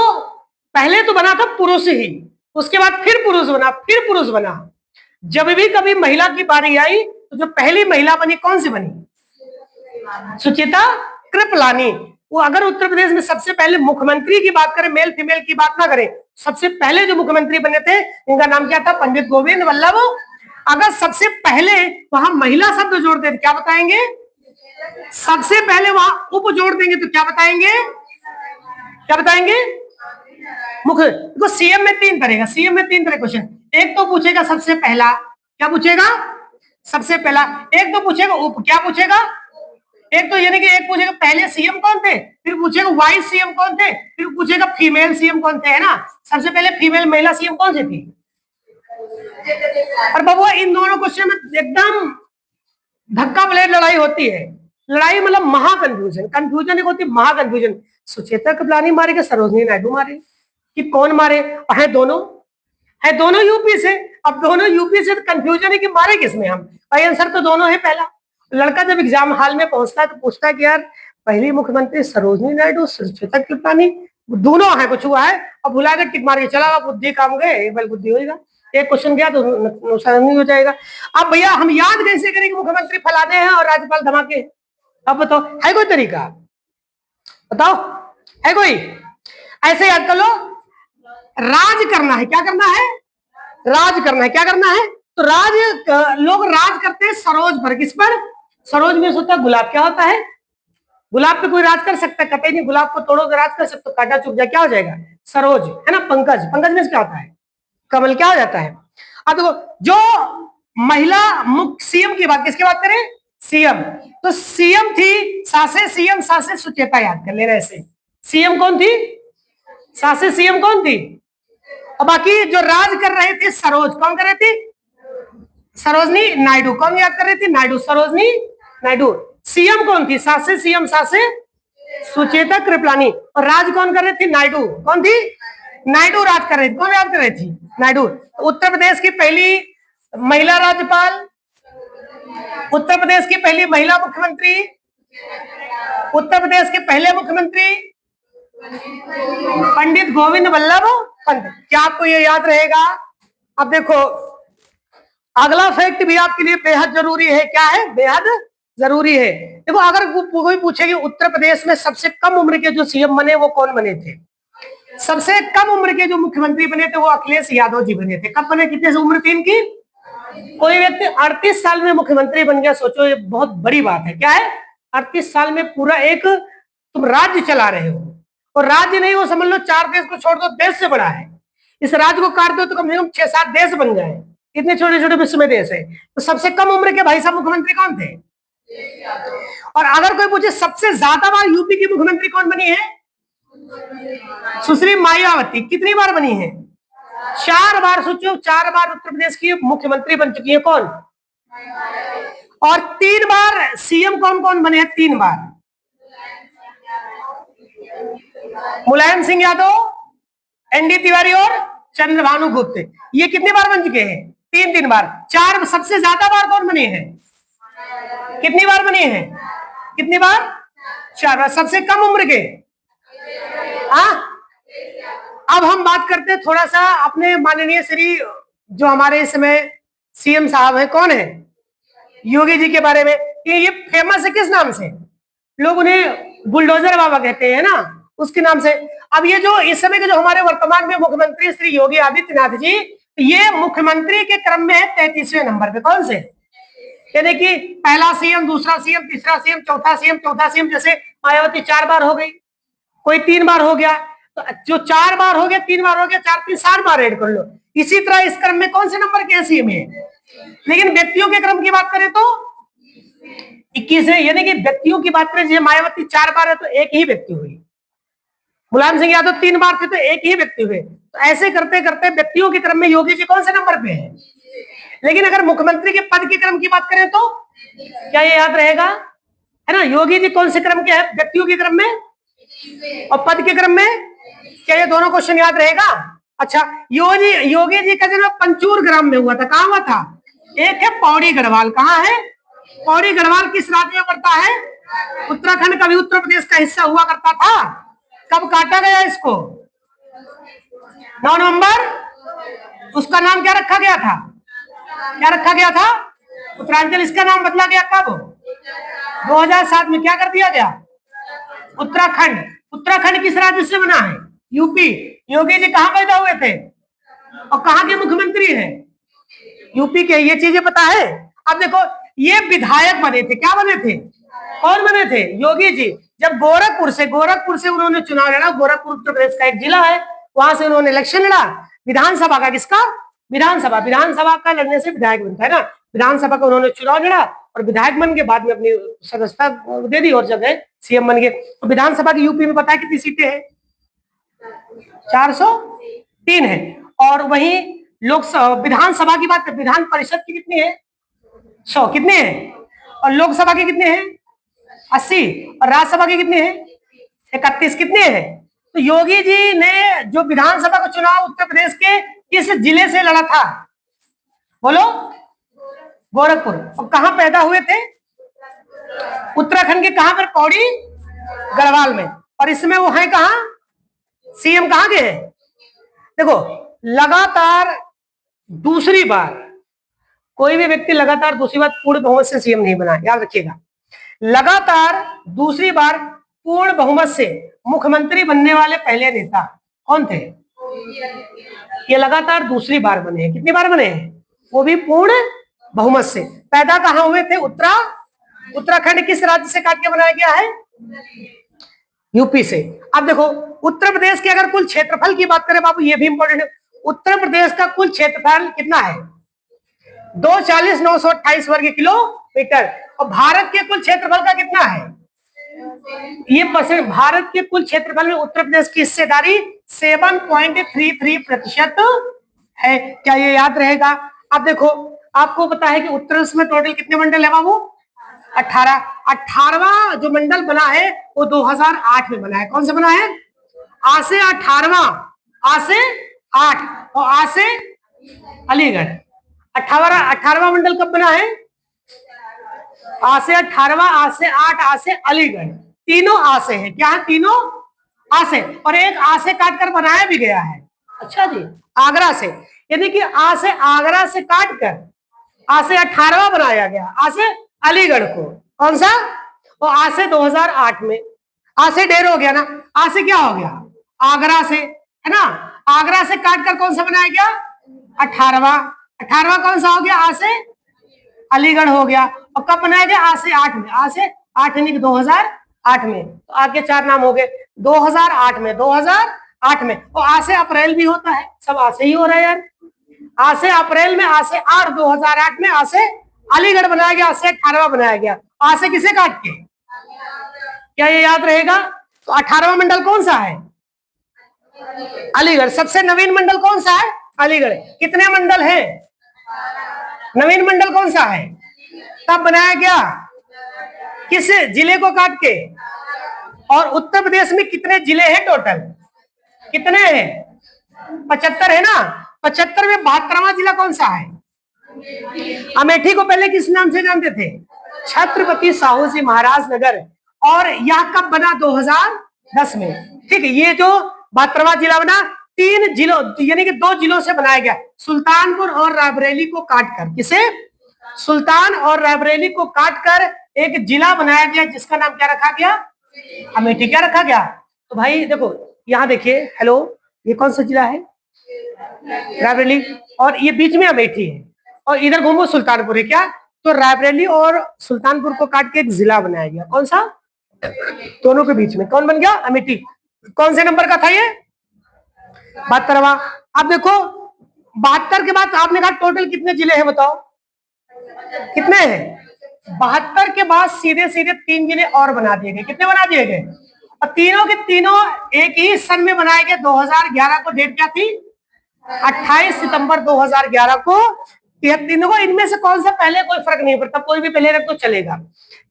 पहले तो बना था पुरुष ही, उसके बाद फिर पुरुष बना, फिर पुरुष बना। जब भी कभी महिला की बारी आई तो जो पहली महिला बनी, कौन सी बनी? सुचेता कृपलानी। वो अगर उत्तर प्रदेश में सबसे पहले मुख्यमंत्री की बात करें, मेल फीमेल की बात ना करें, सबसे पहले जो मुख्यमंत्री बने थे इनका नाम क्या था? पंडित गोविंद वल्लभ। अगर सबसे पहले वहां महिला शब्द जोड़ दें क्या बताएंगे? सबसे पहले वहां उप जोड़ देंगे तो क्या बताएंगे? क्या बताएंगे? मुख्य। देखो सीएम में 3 तरह का, सीएम में 3 तरह क्वेश्चन। एक तो पूछेगा सबसे पहला, क्या पूछेगा? सबसे पहला। एक तो पूछेगा उप, क्या पूछेगा? एक तो यानी कि एक पूछेगा पहले सीएम कौन थे, फिर पूछेगा वाइस सीएम कौन थे, फिर पूछेगा फीमेल सीएम कौन थे, है ना। सबसे पहले फीमेल महिला सीएम कौन सी थी? और बबुआ इन दोनों क्वेश्चन में एकदम धक्का ब्लेड लड़ाई होती है। लड़ाई मतलब महा कंफ्यूजन, कंफ्यूजन एक होती है, महा कंफ्यूजन। सुचेता कृपलानी मारे कि सरोजनी नायडू मारे, कि कौन मारे? है दोनों यूपी से। अब दोनों यूपी से, तो कंफ्यूजन है कि मारे किसमें हम। भाई आंसर तो दोनों है। पहला लड़का जब एग्जाम हॉल में पहुंचता है तो पूछता है कि यार पहली मुख्यमंत्री सरोजनी नायडू, सुचेता कृपलानी दोनों है, कुछ हुआ है? और भुला के टिक मार के चला, बुद्धि काम गए, एक बार बुद्धि होगा। एक क्वेश्चन गया तो नुकसान नहीं हो जाएगा। अब भैया हम याद कैसे करें कि मुख्यमंत्री फलाने हैं और राज्यपाल धमाके? अब बताओ, है कोई तरीका? बताओ, है कोई? ऐसे याद कर लो, राज करना है। क्या करना है? राज करना है। क्या करना है? तो लोग राज करते हैं सरोज पर। किस पर? सरोज में होता है गुलाब। क्या होता है? गुलाब पे कोई राज कर सकता है? कतई नहीं। गुलाब को तोड़ोगे राज कर सकते हो, कांटा चुभ जाए क्या हो जाएगा? सरोज, है ना। पंकज, पंकज में क्या होता है? कमल। क्या हो जाता है? अब देखो जो महिला मुख्य सीएम की बात, किसकी बात करें? सीएम। तो सीएम थी सासे सीएम, सासे सुचेता, याद कर लेना ऐसे। सीएम कौन थी? सासे सीएम कौन थी? और बाकी जो राज कर रहे थे सरोज, कौन कर रहे थे? सरोजनी नायडू। कौन याद कर रही थी? नायडू, सरोजनी नायडू। सीएम कौन थी? सासे सीएम, सासे सुचेता कृपलानी। और राज कौन कर रही थी? नायडू। कौन थी? नायडू राज कर रही थी। कौन याद कर रही थी? नायडू। उत्तर प्रदेश की पहली महिला राज्यपाल, उत्तर प्रदेश की पहली महिला मुख्यमंत्री, उत्तर प्रदेश के पहले मुख्यमंत्री पंडित गोविंद वल्लभ पंत। क्या आपको ये याद रहेगा? अब देखो अगला फैक्ट भी आपके लिए बेहद जरूरी है। क्या है? बेहद जरूरी है। देखो, अगर कोई पूछे कि उत्तर प्रदेश में सबसे कम उम्र के जो सीएम बने वो कौन बने थे? सबसे कम उम्र के जो मुख्यमंत्री बने थे वो अखिलेश यादव जी बने थे। कब बने? कितने से उम्र थी इनकी? कोई व्यक्ति 38 साल में मुख्यमंत्री बन गया, सोचो ये बहुत बड़ी बात है। क्या है? 38 साल में पूरा एक तुम राज्य चला रहे हो, और राज्य नहीं, वो समझ लो 4 देश को छोड़ दो, देश से बड़ा है। इस राज्य को काट दो तो कम से कम 6-7 देश बन जाए, इतने छोटे छोटे विश्व में देश है। तो सबसे कम उम्र के भाई साहब मुख्यमंत्री कौन थे? और अगर कोई पूछे सबसे ज्यादा बार यूपी की मुख्यमंत्री कौन बनी है? सुश्री मायावती। कितनी बार बनी है? 4 बार। सोचो, 4 बार उत्तर प्रदेश की मुख्यमंत्री बन चुकी है। कौन? और 3 बार सीएम कौन कौन बने हैं? 3 बार। मुलायम सिंह यादव, एनडी तिवारी और चंद्रभानु गुप्ता। ये कितनी बार बन चुके हैं? 3 बार। 4 सबसे ज्यादा बार कौन बने हैं? कितनी बार बने हैं? कितनी बार? 4 बार। सबसे कम उम्र के? अब हम बात करते हैं थोड़ा सा अपने माननीय श्री जो हमारे इस समय सीएम साहब हैं, कौन है? योगी जी के बारे में। ये फेमस है किस नाम से? लोग उन्हें बुलडोजर बाबा कहते हैं ना, उसके नाम से। अब ये जो इस समय के जो हमारे वर्तमान में मुख्यमंत्री श्री योगी आदित्यनाथ जी, ये मुख्यमंत्री के क्रम में है 33वें नंबर पे। कौन से? यानी कि पहला सीएम, दूसरा सीएम, तीसरा सीएम, चौथा सीएम, चौथा सीएम। जैसे मायावती 4 बार हो गई, कोई 3 बार हो गया, तो जो 4 बार हो गया, 3 बार हो गया, 4 3 7 बार ऐड कर लो। इसी तरह इस क्रम में कौन से नंबर के सीएम है? लेकिन व्यक्तियों के क्रम की बात करें तो 21 है। यानी कि व्यक्तियों की बात करें, जैसे मायावती 4 बार है तो एक ही व्यक्ति हुई, मुलायम सिंह यादव 3 बार थे तो एक ही व्यक्ति हुए। तो ऐसे करते करते व्यक्तियों के क्रम में योगी जी कौन से नंबर पे है? लेकिन अगर मुख्यमंत्री के पद के क्रम की बात करें तो क्या ये याद रहेगा? है ना, योगी जी कौन से क्रम के हैं? व्यक्तियों के क्रम में, और पद के क्रम में। क्या ये दोनों क्वेश्चन याद रहेगा? अच्छा, योगी जी का जन्म पंचूर ग्राम में हुआ था। कहां हुआ था? एक है पौड़ी गढ़वाल। कहां है? पौड़ी गढ़वाल किस राज्य में पड़ता है? उत्तराखंड। कभी उत्तर प्रदेश का हिस्सा हुआ करता था। कब काटा गया इसको? 9 नवंबर। उसका नाम क्या रखा गया था? क्या रखा गया था? उत्तरांचल। इसका नाम बदला गया कब? 2007 में। क्या कर दिया गया? उत्तराखंड। उत्तराखंड किस राज्य से बना है? यूपी। योगी जी कहां पैदा हुए थे और कहां के मुख्यमंत्री हैं? यूपी के। ये चीजें पता है? अब देखो, ये विधायक बने थे। क्या बने थे? कौन बने थे? योगी जी। जब गोरखपुर से उन्होंने चुनाव लड़ा। गोरखपुर उत्तर प्रदेश का एक जिला है, वहां से उन्होंने इलेक्शन लड़ा विधानसभा का। किसका? विधानसभा का लड़ने से विधायक बनता है ना। विधानसभा का उन्होंने चुनाव लड़ा और विधायक बन के बाद में अपनी सदस्यता दे दी और जगह सीएम बन गए। तो विधानसभा की यूपी में पता है कितनी सीटें हैं? 403 है। और वहीं लोकसभा, विधानसभा की बात, विधान परिषद की कितनी है? 100। कितने हैं? और लोकसभा के कितने हैं? 80। और राज्यसभा के कितने हैं? 31। कितने हैं? तो योगी जी ने जो विधानसभा का चुनाव उत्तर प्रदेश के किस जिले से लड़ा था? बोलो। गोरखपुर। और कहां पैदा हुए थे? उत्तराखंड के। कहां पर? पौड़ी गढ़वाल में। और इसमें वो है कहां? सीएम कहां के हैं? देखो, लगातार दूसरी बार कोई भी व्यक्ति लगातार दूसरी बार पूर्ण बहुमत से सीएम नहीं बना, याद रखिएगा। लगातार दूसरी बार पूर्ण बहुमत से मुख्यमंत्री बनने वाले पहले नेता कौन थे? ये लगातार दूसरी बार बने हैं। कितनी बार बने हैं? वो भी पूर्ण बहुमत से। पैदा कहां हुए थे? उत्तराखंड। किस राज्य से काट के बनाया गया है? यूपी से। अब देखो, उत्तर प्रदेश के अगर कुल क्षेत्रफल की बात करें बाबू, ये भी इंपॉर्टेंट है। उत्तर प्रदेश का कुल क्षेत्रफल कितना है? 240,928 वर्ग किलोमीटर। और भारत के कुल क्षेत्रफल का कितना है? ये परसेंट। भारत के कुल क्षेत्रफल में उत्तर प्रदेश की हिस्सेदारी 7.33% है। क्या ये याद रहेगा? अब देखो, आपको पता है कि उत्तर प्रदेश में टोटल कितने मंडल है बाबू? 18वां जो मंडल बना है वो 2008 में बना है। कौन सा बना है? आ से 18वां, आ से 8 और आ से अलीगढ़। 18वां मंडल कब बना है? आ से 18वां, आ से 8, आ से अलीगढ़। तीनों आ से है। क्या है? तीनों आ से। और एक आ से काट कर बनाया भी गया है। अच्छा जी, आगरा से। यानी कि आ से आगरा से काट कर आ से 18वां बनाया गया, आ से अलीगढ़ को, कौन सा, और आ से 2008 में, आ से ढेर हो गया ना, आ से क्या हो गया, आगरा से, है ना, आगरा से काटकर कौन सा बनाया गया, 18वां, 18वां कौन सा हो गया, आ से अलीगढ़ हो गया। और कब बनाया गया, आ से 8 में, आ से 8 यानी कि 2008 में, तो आगे 4 नाम हो गए, 2008 में, 2008 में, और आ से अप्रैल भी होता है, सब आ से ही हो रहा है यार, आ से अप्रैल में, आ से 8 2008 में, आ से अलीगढ़ बनाया गया, आ से 18वां बनाया गया, आ से किसे काट के, क्या ये याद रहेगा, तो 18वां मंडल कौन सा है, अलीगढ़। सबसे नवीन मंडल कौन सा है, अलीगढ़। कितने मंडल है, नवीन मंडल कौन सा है, तब बनाया गया, किस जिले को काट के, और उत्तर प्रदेश में कितने जिले हैं टोटल, कितने हैं, 75 है ना, 75 में 72वां जिला कौन सा है, अमेठी को पहले किस नाम से जानते थे, छत्रपति साहू जी महाराज नगर, और यह कब बना, 2010 में, ठीक है। ये जो 72वां जिला बना 3 जिलों यानी कि 2 जिलों से बनाया गया, सुल्तानपुर और रायबरेली को काटकर, किसे, सुल्तान और रायबरेली को काटकर एक जिला बनाया गया, जिसका नाम क्या रखा गया, अमेठी। क्या रखा गया, तो भाई देखो यहाँ देखिए, हेलो, ये कौन सा जिला है, रायबरेली, और ये बीच में अमेठी है, और इधर घूमो सुल्तानपुर है, क्या, तो रायबरेली और सुल्तानपुर को काट के एक जिला बनाया गया, कौन सा, दोनों के बीच में कौन बन गया, अमेठी। कौन से नंबर का था ये, 72वां। अब देखो 72 के बाद आपने कहा टोटल कितने जिले हैं, बताओ कितने हैं, 72 के बाद सीधे सीधे 3 जिले और बना दिए गए, कितने बना दिए गए, और तीनों के तीनों एक ही सन में बनाए गए, 2011 को, डेट क्या थी, 28 सितंबर 2011 को। तीनों को, इनमें से कौन सा पहले, कोई फर्क नहीं पड़ता, कोई भी पहले रख तो चलेगा।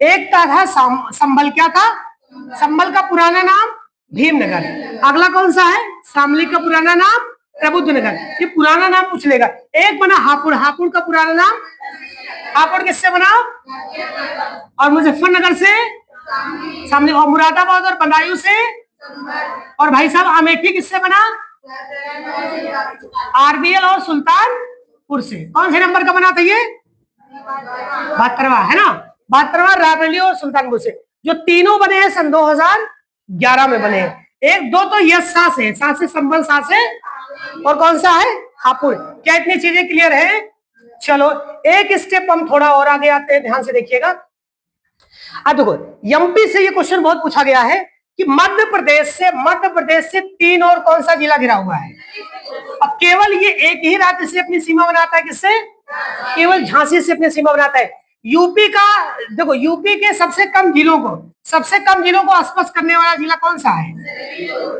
एक था संभल, क्या था, संभल का पुराना नाम भीमनगर, अगला कौन सा है, शामली का पुराना नाम प्रबुद्धनगर, ये पुराना नाम पूछ लेगा। एक बना हापुड़, हापुड़ का पुराना नाम, हापुड़ किससे बना, और मुजफ्फरनगर से शामली, और मुरादाबाद और बदायूं से, और भाई साहब अमेठी किससे बना, आरबीएल और सुल्तानपुर से। कौन से नंबर का बना था ये, 72वां है ना, 72वां रायबरेली और सुल्तानपुर से, जो तीनों बने हैं सन 2011 में बने हैं। एक दो तो यस सास है, सास से संबल, सास है, और कौन सा है, हापुड़। क्या इतनी चीजें क्लियर है, चलो एक स्टेप हम थोड़ा और आगे आते हैं, ध्यान से देखिएगा। अब देखो एमपी से ये क्वेश्चन बहुत पूछा गया है कि मध्य प्रदेश से 3 और कौन सा जिला घिरा हुआ है। अब केवल ये एक ही राज्य से अपनी सीमा बनाता है, किससे, केवल झांसी से अपनी सीमा बनाता है। यूपी का देखो, यूपी के सबसे कम जिलों को स्पर्श करने वाला जिला कौन सा है,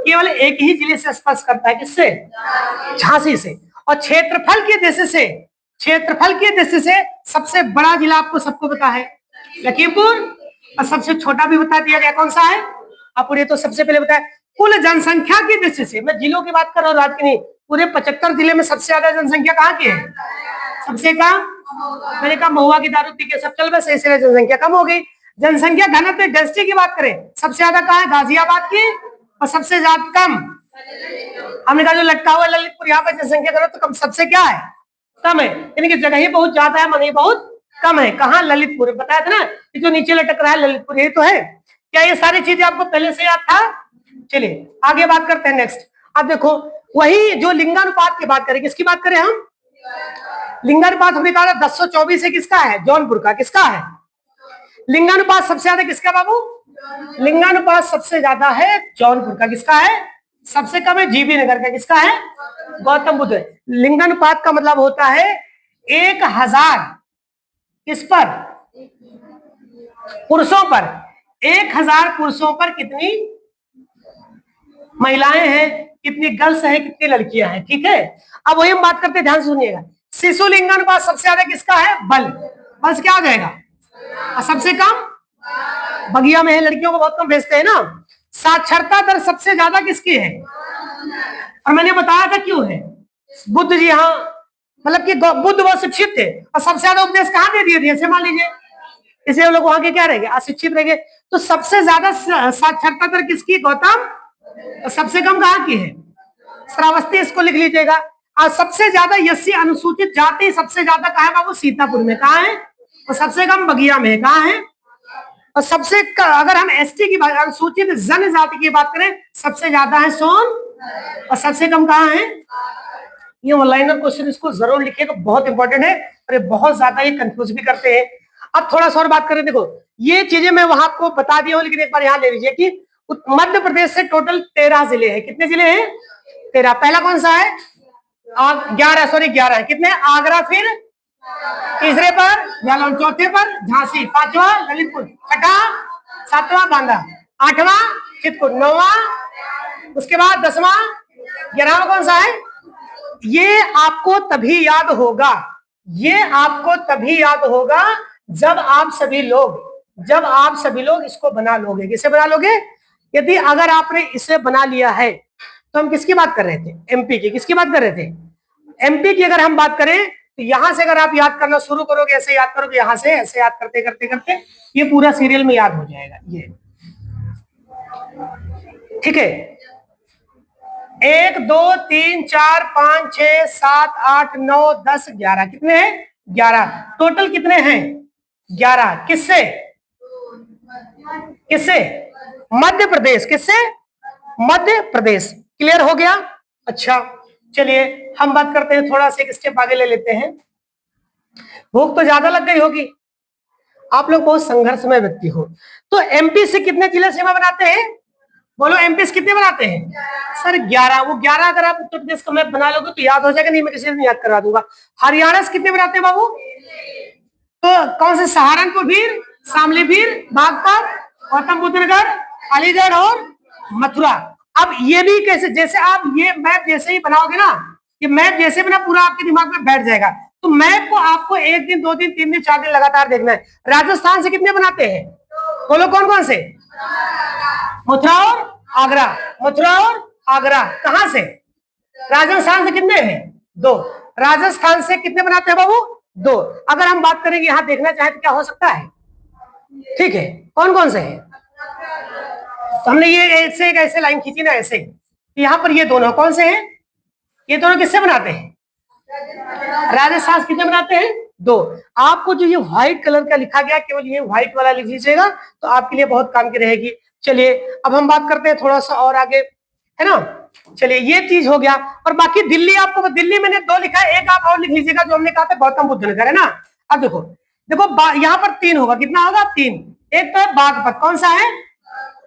केवल एक ही जिले से स्पर्श करता है, किससे, झांसी से। और क्षेत्रफल की दृष्टि से सबसे बड़ा जिला आपको सबको पता है लखीमपुर, और सबसे छोटा भी बता दिया गया, कौन सा है, आप ये तो सबसे पहले बताया। कुल जनसंख्या की दृष्टि से, मैं जिलों की बात कर रहा हूँ, राज्य की नहीं, पूरे 75 जिले में सबसे ज्यादा जनसंख्या कहाँ की है, सबसे कम, मैंने कहा महुआ की दारू पी के सब चल बस, इसलिए जनसंख्या कम हो गई। जनसंख्या घनत्व डेंसिटी की बात करें, सबसे ज्यादा कहाँ है, गाजियाबाद की, और सबसे ज्यादा कम, हमने कहा जो लटका हुआ ललितपुर, यहाँ पर जनसंख्या घनत्व कम, सबसे क्या है, कम है, यानी कि जगह ही बहुत ज्यादा है, मन ही बहुत कम है। कहाँ, ललितपुर, बताया था ना, ये जो नीचे लटक रहा है ललितपुर, ये तो है। क्या ये सारी चीजें आपको पहले से याद था, चलिए आगे बात करते हैं नेक्स्ट। अब देखो वही जो लिंगानुपात की बात करें, किसकी बात करें हम, लिंगानुपात हमने कहा 1024 है, किसका है, जौनपुर का, किसका है, लिंगानुपात सबसे ज्यादा किसका बाबू, लिंगानुपात सबसे ज्यादा है जौनपुर का, किसका है, सबसे कम है जीबी नगर का, किसका है, गौतम बुद्ध। लिंगानुपात का मतलब होता है 1000 किस पर, पुरुषों पर, 1000 पुरुषों पर कितनी महिलाएं हैं, कितनी गर्ल्स हैं, कितनी लड़कियां हैं, ठीक है। अब वही हम बात करते हैं, ध्यान से सुनिएगा। शिशु लिंगानुपात सबसे ज्यादा किसका है, बल, बस क्या आ जाएगा, और सबसे कम बगिया में है, लड़कियों को बहुत कम भेजते हैं ना। साक्षरता दर सबसे ज्यादा किसकी है, और मैंने बताया था क्यों है, बुद्ध जी, हाँ मतलब कि बुद्ध बहुत शिक्षित थे, और सबसे ज्यादा उपदेश कहाँ दे दिए थे, ऐसे मान लीजिए, इसलिए लोग वहां के क्या रहेंगे, अशिक्षित रहेंगे। तो सबसे ज्यादा साक्षरता दर किसकी, गौतम, और सबसे कम कहाँ की है, श्रावस्ती, इसको लिख लीजिएगा। और सबसे ज्यादा एससी अनुसूचित जाति सबसे ज्यादा कहाँ है बाबू? सीतापुर में। कहाँ है? और सबसे कम बगिया में। कहाँ है? और सबसे अगर हम एसटी की अनुसूचित जनजाति की बात करें, सबसे ज्यादा है सोन, और सबसे कम कहाँ है? ये ऑनलाइन क्वेश्चन, इसको जरूर लिखिएगा, बहुत इंपॉर्टेंट है, और बहुत ज्यादा ये कंफ्यूज भी करते हैं। अब थोड़ा सा और बात करें, देखो ये चीजें मैं वहां आपको बता दिया हूं, लेकिन एक बार यहाँ ले लीजिए कि मध्य प्रदेश से टोटल 13 जिले हैं। कितने जिले हैं? 13। पहला कौन सा है? 11, सॉरी 11 है। कितने? आगरा, फिर तीसरे पर जालौन, चौथे पर झांसी, पांचवा ललितपुर, छठा, सातवां बांदा, आठवां चित्रकूट, नौवां, उसके बाद 10वां, 11वां कौन सा है? ये आपको तभी याद होगा, ये आपको तभी याद होगा जब आप सभी लोग इसको बना लोगे। किसे बना लोगे? यदि अगर आपने इसे बना लिया है, तो हम किसकी बात कर रहे थे? एमपी की। किसकी बात कर रहे थे? एमपी की। अगर हम बात करें तो यहां से अगर आप याद करना शुरू करोगे, ऐसे याद करोगे, यहां से ऐसे याद करते करते करते ये पूरा सीरियल में याद हो जाएगा। ये ठीक है। 1 2 3 4 5 6 7 8 9 10 11। कितने हैं? 11। टोटल कितने हैं? 11। किससे? किससे? मध्य प्रदेश। किससे? मध्य प्रदेश। क्लियर हो गया? अच्छा, चलिए हम बात करते हैं, थोड़ा सा एक स्टेप आगे ले लेते हैं। भूख तो ज्यादा लग गई होगी, आप लोग बहुत संघर्षमय व्यक्ति हो। तो एमपी से कितने जिला सीमा बनाते हैं? बोलो, एमपी से कितने बनाते हैं? सर 11। वो 11 अगर आप उत्तर प्रदेश का मैप बना लोगे तो याद हो जाएगा, नहीं मैं किसी दिन याद करवा दूंगा। हरियाणा से कितने बनाते हैं बाबू? तो कौन से? सहारनपुर भीर, शामली भीर, बागपत, गौतम बुद्ध नगर, अलीगढ़ और मथुरा। अब ये भी कैसे? जैसे आप ये मैप जैसे ही बनाओगे ना, ये मैप जैसे बना पूरा आपके दिमाग में बैठ जाएगा। तो मैप को आपको 1 दिन 2 दिन 3 दिन 4 दिन लगातार देखना है। राजस्थान से कितने बनाते हैं? बोलो कौन कौन से? मथुरा और आगरा। मथुरा और आगरा। कहां से? राजस्थान से कितने हैं? 2। राजस्थान से कितने बनाते हैं बाबू? 2। अगर हम बात करेंगे, यहां देखना चाहे तो क्या हो सकता है? ठीक है, कौन कौन से हैं? तो हमने ये ऐसे लाइन खींची ना, ऐसे यहां पर ये दोनों कौन से हैं? ये दोनों किससे बनाते हैं? राजस्थान से कितने बनाते हैं? 2। आपको जो ये व्हाइट कलर का लिखा गया, केवल ये व्हाइट वाला लिख लीजिएगा तो आपके लिए बहुत काम की रहेगी। चलिए अब हम बात करते हैं थोड़ा सा और आगे, है ना। चलिए ये चीज हो गया, और बाकी दिल्ली, आपको दिल्ली मैंने 2 लिखा है, एक आप और लिख लीजिएगा जो हमने कहा था गौतम बुद्ध नगर, है ना। अब देखो यहाँ पर 3 होगा। कितना होगा? 3। एक तो है बागपत, कौन सा है?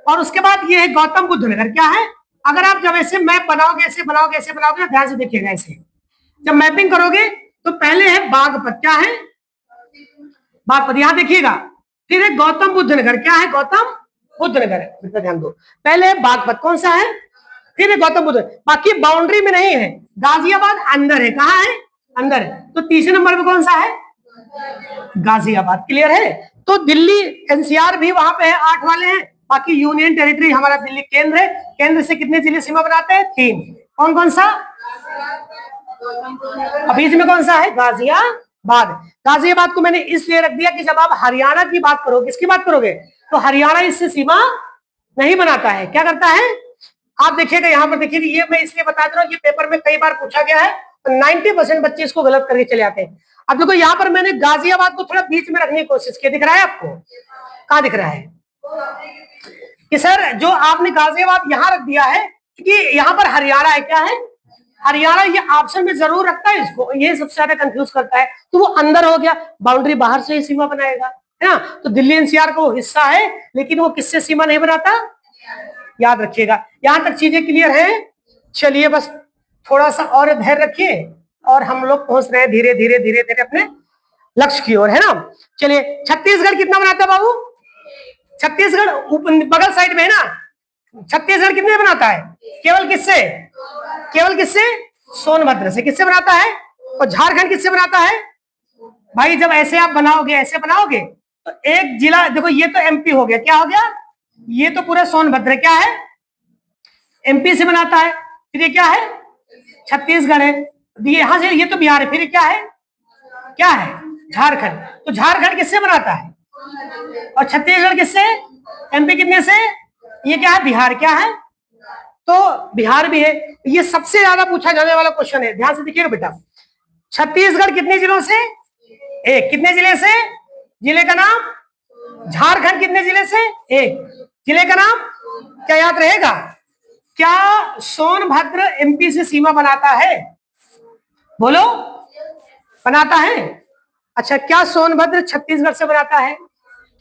और उसके बाद ये है गौतम बुद्ध नगर। क्या है? अगर आप जब ऐसे मैप बनाओगे, ऐसे बनाओगे, ऐसे बनाओगे, ध्यान से देखिएगा, ऐसे जब मैपिंग करोगे तो पहले है बागपत। क्या है? बागपत, यहां देखिएगा। फिर है गौतम बुद्ध नगर। क्या है? गौतम बुद्ध नगर है, ध्यान दो। पहले है बागपत, कौन सा है? फिर है गौतम बुद्ध। बाकी बाउंड्री में नहीं है। गाजियाबाद अंदर है। कहाँ है? अंदर है। तो तीसरे नंबर पे कौन सा है? गाजियाबाद। क्लियर है? तो दिल्ली एनसीआर भी वहां पे है, 8 वाले हैं। बाकी यूनियन टेरिटरी हमारा दिल्ली केंद्र है। केंद्र से कितने जिले सीमा बनाते हैं? 3। कौन कौन सा? बीच में कौन सा है? गाजियाबाद। गाजियाबाद को मैंने इसलिए रख दिया कि जब आप हरियाणा की बात करोगे, किसकी बात करोगे, तो हरियाणा इससे सीमा नहीं बनाता है। क्या करता है? आप देखिएगा यहाँ पर, देखिए ये मैं इसलिए बता रहा हूँ, ये पेपर में कई बार पूछा गया है, तो 90% बच्चे इसको गलत करके चले आते हैं। अब देखो यहाँ पर मैंने गाजियाबाद को थोड़ा बीच में रखने की कोशिश की। दिख रहा है आपको? कहाँ दिख रहा है कि सर जो आपने गाजियाबाद यहाँ रख दिया है क्योंकि यहाँ पर हरियाणा है। क्या है? हरियाणा। ये ऑप्शन में जरूर रखता है इसको, ये सबसे ज्यादा कंफ्यूज करता है। तो वो अंदर हो गया, बाउंड्री बाहर से ही सीमा बनाएगा, है ना। तो दिल्ली एनसीआर का वो हिस्सा है, लेकिन वो किससे सीमा नहीं बनाता, याद रखिएगा। यहां तक चीजें क्लियर है? चलिए बस थोड़ा सा और धैर्य रखिए, और हम लोग पहुंच रहे हैं धीरे धीरे धीरे धीरे अपने लक्ष्य की ओर, है ना। चलिए छत्तीसगढ़ कितना बनाता है बाबू? छत्तीसगढ़ बगल साइड में है ना। छत्तीसगढ़ कितने बनाता है? केवल किससे? केवल किससे? सोनभद्र से। किससे बनाता है? और झारखंड किससे बनाता है? भाई जब ऐसे आप बनाओगे, ऐसे बनाओगे तो एक जिला, देखो ये तो एमपी हो गया। क्या हो गया? ये तो पूरा सोनभद्र क्या है? एमपी से बनाता है। फिर ये क्या है? छत्तीसगढ़ है। यहां से ये तो बिहार है। फिर क्या है? क्या है? झारखंड। तो झारखंड किससे बनाता है? और छत्तीसगढ़ किससे? एमपी कितने से? ये क्या है? बिहार। क्या है? तो बिहार भी है। ये सबसे ज्यादा पूछा जाने वाला क्वेश्चन है, ध्यान से देखिएगा बेटा। छत्तीसगढ़ कितने जिलों से? एक। कितने जिले से? जिले का नाम। झारखंड कितने जिले से? एक। जिले का नाम क्या याद रहेगा? क्या सोनभद्र एमपी से सीमा बनाता है? बोलो, बनाता है? अच्छा, क्या सोनभद्र छत्तीसगढ़ से बनाता है?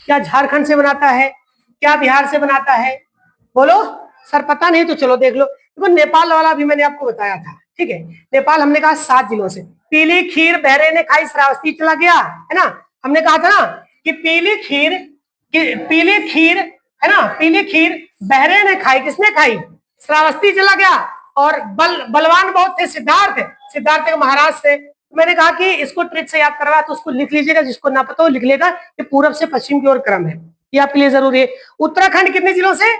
क्या झारखंड से बनाता है? क्या बिहार से बनाता है? बोलो। सर पता नहीं तो चलो देख लो। देखो नेपाल वाला भी मैंने आपको बताया था, ठीक है। नेपाल हमने कहा 7 जिलों से। पीली खीर, बहरे खाई, श्रावस्ती चला गया, है ना। हमने कहा था ना कि पीली खीर है ना, पीली खीर बहरे ने खाई, किसने खाई? श्रावस्ती चला गया। और बलवान बहुत थे सिद्धार्थ के महाराज से। मैंने कहा कि इसको ट्रिक से याद करवा, तो उसको लिख लीजिएगा, जिसको ना पता हो लिख लेगा। ये पूरब से पश्चिम की ओर क्रम है, ये आपके लिए जरूरी है। उत्तराखंड कितने जिलों से?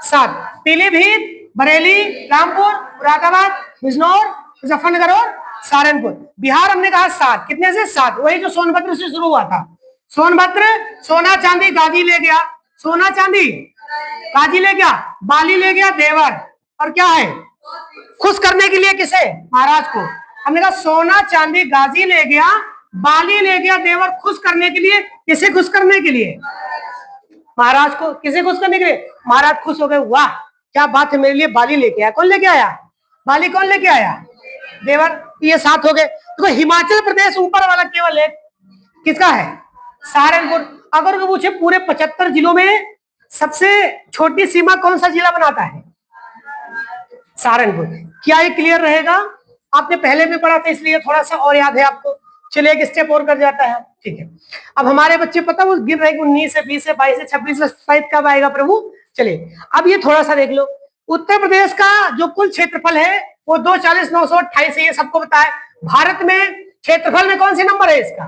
7। पीलीभीत, बरेली, रामपुर, मुरादाबाद, बिजनौर, मुजफ्फरनगर और सहारनपुर। बिहार हमने कहा 7। कितने से? 7। वही जो सोनभद्र से शुरू हुआ था। सोनभद्र सोना चांदी गाजी ले गया, सोना चांदी गाजी ले गया, बाली ले गया देवर, और क्या है? खुश करने के लिए किसे? महाराज को। हमने कहा सोना चांदी गाजी ले गया, बाली ले गया देवर, खुश करने के लिए। किसे खुश करने के लिए? महाराज को। किसे खुश करने के लिए? महाराज खुश हो गए, वाह क्या बात है, मेरे लिए बाली लेके आया। कौन लेके आया? बाली कौन लेके आया? देवर। ये 7 हो गए। तो हिमाचल प्रदेश ऊपर वाला केवल एक किसका है? सहारनपुर। अगर वो पूछे पूरे 75 जिलों में सबसे छोटी सीमा कौन सा जिला बनाता है? सहारनपुर। क्या ये क्लियर रहेगा? आपने पहले भी पढ़ा था, इसलिए थोड़ा सा और याद है आपको। चलिए एक स्टेप और कर जाता है, ठीक है। अब हमारे बच्चे पता वो गिर रहे 19 से 20 से 22 से 26 से 27 कब आएगा प्रभु? चलिए अब ये थोड़ा सा देख लो। उत्तर प्रदेश का जो कुल क्षेत्रफल है वो 240,928 है, ये सबको पता है। भारत में क्षेत्रफल में कौन सी नंबर है इसका?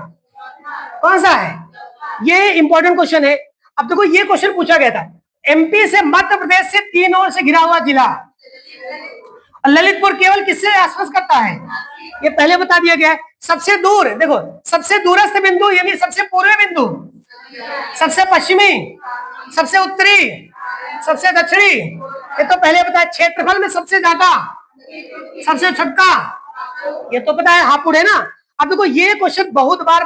कौन सा है? ये इंपॉर्टेंट क्वेश्चन है। अब देखो ये क्वेश्चन पूछा गया था, एमपी से मध्य प्रदेश से 3 ओर से घिरा हुआ जिला। ललितपुर केवल किससे आसपास करता है? ये पहले बता दिया गया है। सबसे दूर देखो, सबसे दूरस्थ बिंदु यानी सबसे पूर्वी बिंदु, सबसे पश्चिमी, सबसे उत्तरी, सबसे दक्षिणी, ये तो पहले बताया। क्षेत्रफल में सबसे ज्यादा, सबसे छोटा, ये तो पता है, हापुड़ है ना। अब देखो ये क्वेश्चन बहुत बार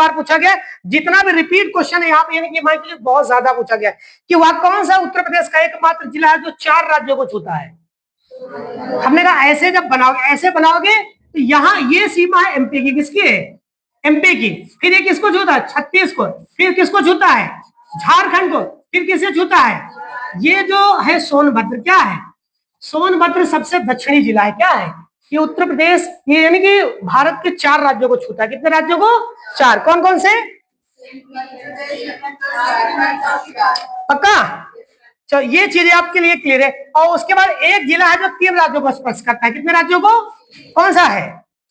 पूछा गया। जितना भी रिपीट क्वेश्चन है यहाँ पे, यानी कि मान लीजिए बहुत ज्यादा पूछा गया कि वह कौन सा उत्तर प्रदेश का एकमात्र जिला है जो 4 राज्यों को छूता है। हमने कहा ऐसे जब बनाओगे तो यहाँ ये सीमा है एमपी की। किसकी है? एमपी की। फिर ये किसको छूता है? छत्तीस को। फिर किसको छूता है? झारखंड को। फिर किसे छूता है? ये जो है सोनभद्र, क्या है? सोनभद्र सबसे दक्षिणी जिला है। क्या है ये? उत्तर प्रदेश। ये यानी कि भारत के 4 राज्यों को छूता है। कितने राज्यों को? 4। कौन कौन से? पक्का? चलो ये चीजें आपके लिए क्लियर है। और उसके बाद एक जिला है जो 3 राज्यों को स्पर्श करता है। कितने राज्यों को? कौन सा है?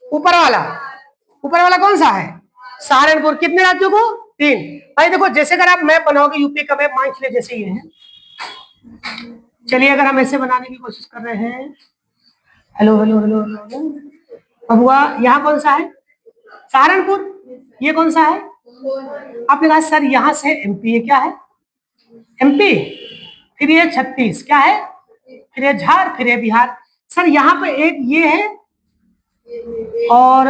ऊपर वाला कौन सा है? सहारनपुर। कितने राज्यों को? 3। भाई देखो जैसे अगर आप मैप बनाओगे, यूपी का मैप मान लीजिए जैसे ये है। चलिए अगर हम ऐसे बनाने की कोशिश कर रहे हैं, हेलो हेलो हेलो अब हुआ, यहाँ कौन सा है? सहारनपुर। ये कौन सा है? आपने कहा सर यहाँ से एमपी है। क्या है? एमपी। फिर ये 36, क्या है? फिर ये झार, फिर ये बिहार। सर यहाँ पे एक ये है, और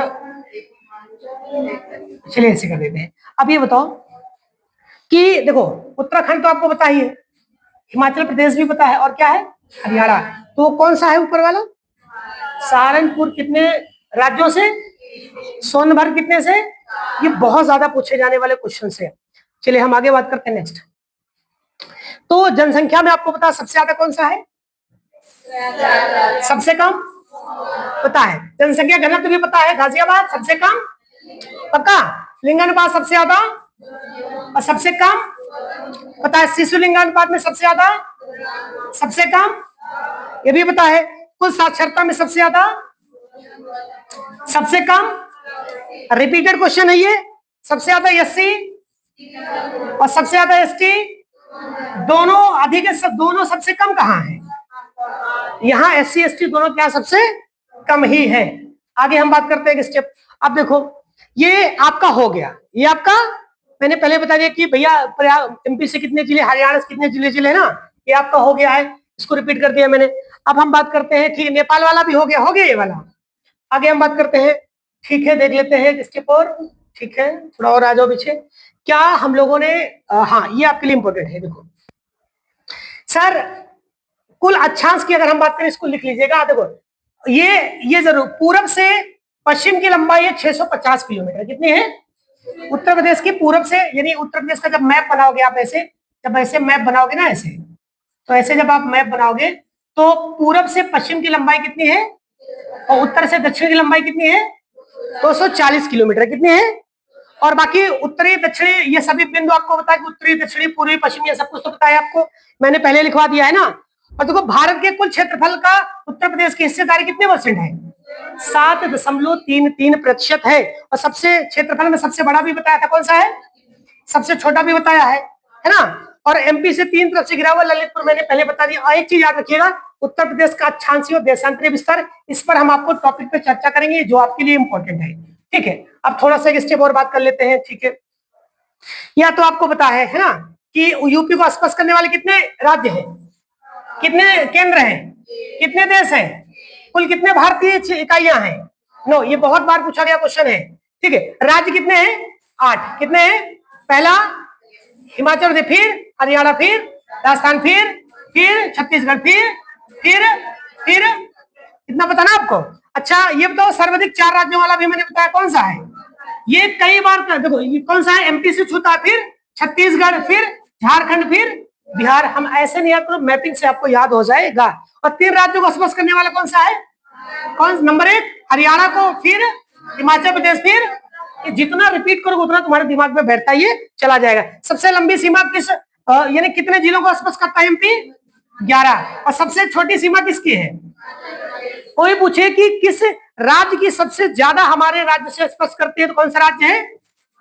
चलिए ऐसे कर देते हैं। अब ये बताओ कि देखो उत्तराखंड तो आपको पता ही है, हिमाचल प्रदेश भी पता है, और क्या है? हरियाणा। तो कौन सा है ऊपर वाला? सहारनपुर। कितने राज्यों से? सोनभद्र कितने से? ये बहुत ज्यादा पूछे जाने वाले क्वेश्चन है। चलिए हम आगे बात करते हैं नेक्स्ट। तो जनसंख्या में आपको पता सबसे ज्यादा कौन सा है? सबसे कम पता है। जनसंख्या घनत्व भी पता है, गाजियाबाद सबसे कम। पक्का? लिंगानुपात सबसे ज्यादा और सबसे कम पता है। शिशु लिंगानुपात में सबसे ज्यादा, सबसे कम ये भी पता है। कुल साक्षरता में सबसे ज्यादा, सबसे कम। रिपीटेड क्वेश्चन है ये। सबसे ज्यादा एससी और सबसे ज्यादा एसटी, दोनों अधिक है। दोनों सबसे कम कहाँ है? यहाँ एससी एसटी दोनों क्या सबसे कम ही है। आगे हम बात करते हैं एक स्टेप। अब देखो ये आपका हो गया, ये आपका मैंने पहले बता दिया कि भैया एमपी से कितने जिले, हरियाणा से कितने जिले ना, ये आपका हो गया है। इसको रिपीट कर दिया मैंने। अब हम बात करते हैं, ठीक है, नेपाल वाला भी हो गया ये वाला। आगे हम बात करते हैं, ठीक है, देख लेते हैं स्टेप और, ठीक है, थोड़ा और आ जाओ पीछे। क्या हम लोगों ने, हाँ ये आपके लिए इंपॉर्टेंट है, देखो सर कुल अक्षांश की अगर हम बात करें, इसको लिख लीजिएगा। देखो ये जरूर, पूरब से पश्चिम की लंबाई है 650 किलोमीटर। कितनी है? उत्तर प्रदेश की पूरब से, यानी उत्तर प्रदेश का जब मैप बनाओगे आप ऐसे, जब ऐसे मैप बनाओगे ना ऐसे, तो ऐसे जब आप मैप बनाओगे तो पूरब से पश्चिम की लंबाई कितनी है और उत्तर से दक्षिण की लंबाई कितनी है? 240 किलोमीटर। कितनी है? और बाकी उत्तरी दक्षिणी ये सभी बिंदु आपको बताया कि उत्तरी दक्षिणी पूर्वी पश्चिमी ये सब कुछ तो बताया आपको, मैंने पहले लिखवा दिया है ना। और देखो भारत के कुल क्षेत्रफल का उत्तर प्रदेश की हिस्सेदारी कितने % है? 7.33% है। और सबसे क्षेत्रफल में सबसे बड़ा भी बताया था, कौन सा है? सबसे छोटा भी बताया है ना। और एमपी से 3 तरफ से घिरा हुआ ललितपुर मैंने पहले बता दिया। और एक चीज याद रखिएगा, उत्तर प्रदेश का अक्षांशीय और देशांतरीय विस्तार, इस पर हम आपको टॉपिक पे चर्चा करेंगे जो आपके लिए इंपॉर्टेंट है, ठीक है। अब थोड़ा सा एक स्टेप और बात कर लेते हैं, ठीक है। या तो आपको पता है ना कि यूपी को स्पर्श करने वाले कितने राज्य हैं, कितने केंद्र हैं, कितने देश हैं, कुल कितने भारतीय इकाइयां हैं? नो, ये बहुत बार पूछा गया क्वेश्चन है, ठीक है। राज्य कितने हैं? 8। कितने हैं? पहला हिमाचल प्रदेश, फिर हरियाणा, फिर राजस्थान, फिर छत्तीसगढ़, फिर इतना पता ना आपको? अच्छा ये बताओ, सर्वाधिक 4 राज्यों वाला भी मैंने बताया, कौन सा है? ये कई बार देखो, ये कौन सा है? एमपी से छूता, फिर छत्तीसगढ़, फिर झारखंड, फिर बिहार। हम ऐसे नहीं याद करो, मैपिंग से आपको याद हो जाएगा। और 3 राज्यों को स्पर्श करने वाला कौन सा है? कौन? नंबर 1 हरियाणा को, फिर हिमाचल प्रदेश, फिर जितना रिपीट करोगे उतना तुम्हारे दिमाग में बैठता ही चला जाएगा। सबसे लंबी सीमा किस, यानी कितने जिलों को स्पर्श करता है एमपी? 11। और सबसे छोटी सीमा किसकी है? कोई पूछे कि किस राज्य की सबसे ज्यादा हमारे राज्य से स्पर्श करती है, तो कौन सा राज्य है?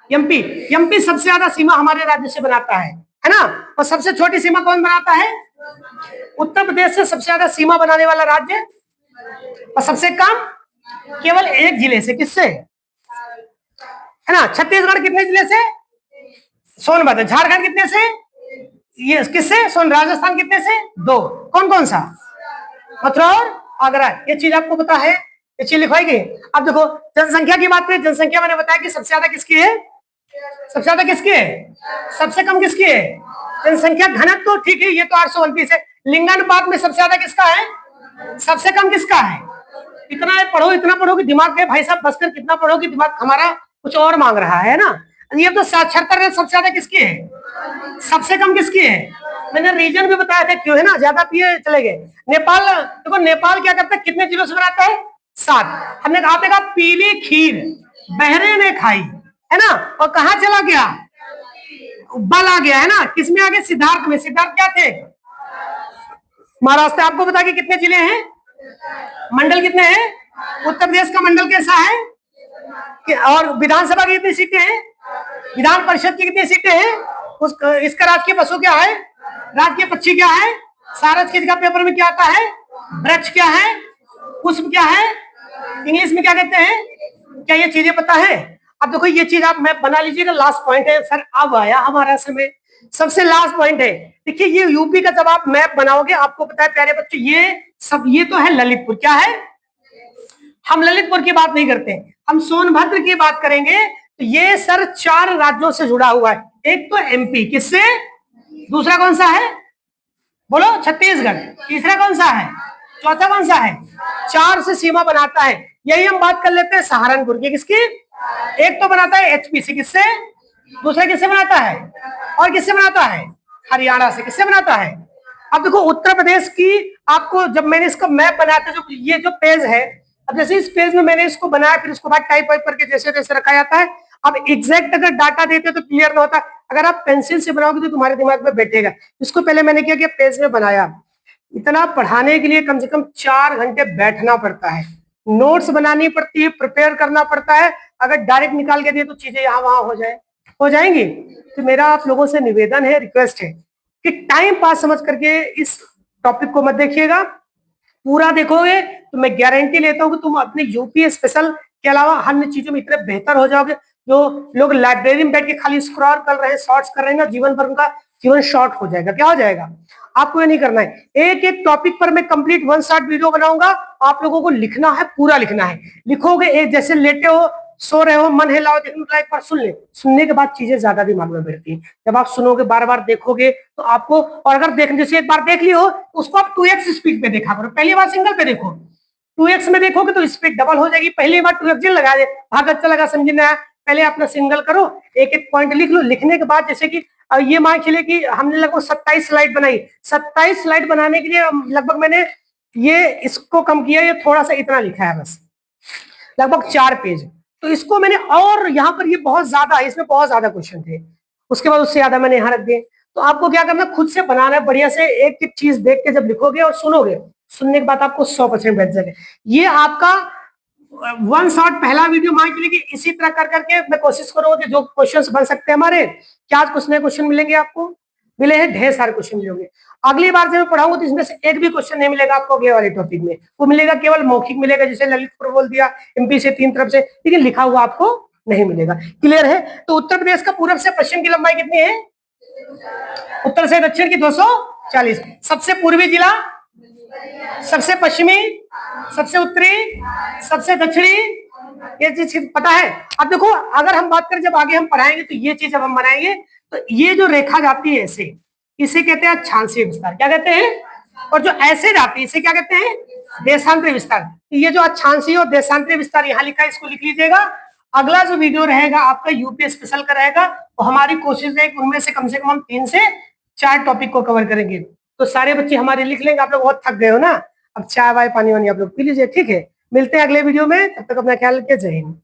एमपी। एमपी सबसे ज्यादा सीमा हमारे राज्य से बनाता है ना। और सबसे छोटी सीमा कौन बनाता है? उत्तर प्रदेश से सबसे ज्यादा सीमा बनाने वाला राज्य, और सबसे कम केवल 1 जिले से, किससे? है ना। छत्तीसगढ़ कितने जिले से? सोनभद्र। झारखंड कितने से? ये किससे? राजस्थान कितने से? 2। कौन कौन सा? मथुरा और आगरा। ये चीज आपको पता है, ये चीज लिखवाई गई। अब देखो जनसंख्या की बात करें, जनसंख्या मैंने बताया कि सबसे ज्यादा किसकी है? सबसे ज्यादा किसकी है? सबसे कम किसकी है? जनसंख्या घनत्व तो ठीक है, ये तो 829 है। लिंगानुपात में सबसे ज्यादा किसका है? सबसे कम किसका है? इतना पढ़ो कि दिमाग में, भाई साहब बसकर कितना पढ़ो कि दिमाग हमारा कुछ और मांग रहा है ना। ये तो साक्षरता रेट सबसे ज्यादा किसकी है? सबसे कम किसकी है? मैंने रीजन भी बताया था क्यों, है ना, ज्यादा पिए चले गए। नेपाल, देखो नेपाल क्या करता है, कितने जिलों से बनाता है? 7। हमने आपने कहा पीली खीर बहरे ने खाई, है ना, और कहा चला गया? बल आ गया, है ना। किसमें आ गया? सिद्धार्थ में। सिद्धार्थ क्या थे? महाराष्ट्र। आपको बता कि कितने जिले हैं, मंडल कितने हैं? उत्तर प्रदेश का मंडल कैसा है? और विधानसभा की कितनी सीटें हैं? विधान परिषद की कितनी सीटें हैं? इसका राजकीय पशु क्या है? राजकीय पक्षी क्या है? सारस किसका पेपर में क्या आता है? वृक्ष क्या है? पुष्प क्या है? इंग्लिश में क्या कहते हैं? क्या ये चीजें पता है? अब देखो ये चीज आप मैप बना लीजिएगा। लास्ट पॉइंट है सर, अब आया हमारा समय, सबसे लास्ट पॉइंट है। देखिए ये यूपी का जब आप मैप बनाओगे, आपको पता है प्यारे बच्चों, ये तो है ललितपुर। क्या है? हम ललितपुर की बात नहीं करते, हम सोनभद्र की बात करेंगे। तो ये सर 4 राज्यों से जुड़ा हुआ है। एक तो एमपी, किससे? दूसरा कौन सा है? बोलो। छत्तीसगढ़। तीसरा कौन सा है? चौथा कौन सा है? 4 से सीमा बनाता है। यही हम बात कर लेते हैं सहारनपुर की, किसकी? एक तो बनाता है एचपीसी, किससे? दूसरा किससे बनाता है? और किससे बनाता है? हरियाणा से। किससे बनाता है? अब देखो उत्तर प्रदेश की, आपको जब मैंने इसका मैप बनाया था, जो ये जो पेज है, अब जैसे इस पेज में मैंने इसको बनाया, फिर इसको बाद टाइप वाइप करके जैसे जैसे रखा जाता है। अब एग्जैक्ट अगर डाटा देते तो क्लियर ना होता, अगर आप पेंसिल से बनाओगे तो तुम्हारे दिमाग में बैठेगा। इसको पहले मैंने क्या किया, पेज में बनाया। इतना पढ़ाने के लिए कम से कम 4 घंटे बैठना पड़ता है, नोट्स बनानी पड़ती है, प्रिपेयर करना पड़ता है। अगर डायरेक्ट निकाल के दिए तो चीजें यहाँ वहां हो जाएंगी। तो मेरा आप लोगों से निवेदन है, रिक्वेस्ट है कि टाइम पास समझ करके इस टॉपिक को मत देखिएगा, पूरा देखोगे तो मैं गारंटी लेता हूं कि तुम अपने यूपी स्पेशल के अलावा अन्य चीजों में इतने बेहतर हो जाओगे। जो लोग लाइब्रेरी में बैठ के खाली स्क्रॉल कर रहे हैं, शॉर्ट्स कर रहे हैं ना, जीवन भर उनका जीवन शॉर्ट हो जाएगा। क्या हो जाएगा? आपको ये नहीं करना है। एक एक टॉपिक पर मैं कंप्लीट 1 शॉट वीडियो बनाऊंगा, आप लोगों को लिखना है, पूरा लिखना है। लिखोगे, एक जैसे लेटे हो, सो रहे हो, मन हिलाओ, देखने एक बार सुन ले, सुनने के बाद चीजें ज्यादा दिमाग में बैठती है। जब आप सुनोगे, बार बार देखोगे तो आपको, और अगर देख जैसे एक बार देख ली हो तो उसको आप 2x स्पीड पे देखा करो। पहली बार सिंगल पे देखो, 2x में देखोगे तो स्पीड डबल हो जाएगी। पहली बार 2x लगा दे, भाग अच्छा लगा, समझ में आया, पहले अपना सिंगल करो, एक एक पॉइंट लिख लो। लिखने के बाद जैसे कि ये मान चलिए कि हमने लगभग 27 स्लाइड बनाई, 27 स्लाइड बनाने के लिए लगभग मैंने ये इसको कम किया, ये थोड़ा सा इतना लिखा है बस, लगभग 4 पेज। तो इसको मैंने, और यहाँ पर ये बहुत ज्यादा है, इसमें बहुत ज्यादा क्वेश्चन थे, उसके बाद उससे ज्यादा मैंने यहाँ रख दिए। तो आपको क्या करना, खुद से बनाना है बढ़िया से, एक एक चीज देख के जब लिखोगे और सुनोगे, सुनने के बाद आपको 100% बैठ जाएगा। ये आपका 1 शॉट पहला वीडियो मान के लिए इसी तरह कर करके मैं कोशिश करूंगा कि जो क्वेश्चंस बन सकते हैं हमारे, क्या कुछ नए क्वेश्चन मिलेंगे आपको, मिले हैं ढेर सारे क्वेश्चन मिलेंगे। अगली बार जब मैं पढ़ाऊंगा तो इसमें से एक भी क्वेश्चन नहीं मिलेगा आपको अगले वाले टॉपिक में, वो मिलेगा केवल मौखिक मिलेगा, जैसे ललितपुर बोल दिया, एमपी से 3 तरफ से, लेकिन लिखा हुआ आपको नहीं मिलेगा। क्लियर है? तो उत्तर प्रदेश का पूर्व से पश्चिम की लंबाई कितनी है? उत्तर से दक्षिण की 240। सबसे पूर्वी जिला, सबसे पश्चिमी, सबसे उत्तरी, सबसे दक्षिणी, ये चीज पता है। अब देखो, अगर हम बात करें, जब आगे हम पढ़ाएंगे तो ये चीज जब हम बनाएंगे तो ये जो रेखा जाती है ऐसे, इसे कहते हैं अक्षांशीय विस्तार। क्या कहते हैं? और जो ऐसे जाती है इसे क्या कहते हैं? देशांतरी विस्तार। ये जो अक्षांशीय और देशांतरी विस्तार यहाँ लिखा है, इसको लिख लीजिएगा। अगला जो वीडियो रहेगा आपका यूपी स्पेशल का रहेगा, तो हमारी कोशिश है उनमें से कम हम 3 से 4 टॉपिक को कवर करेंगे। तो सारे बच्चे हमारे लिख लेंगे। आप लोग बहुत थक गए हो ना, अब चाय वाय पानी वानी आप लोग पी लीजिए, ठीक है? मिलते हैं अगले वीडियो में, तब तक अपना ख्याल रखिए। जय हिंद।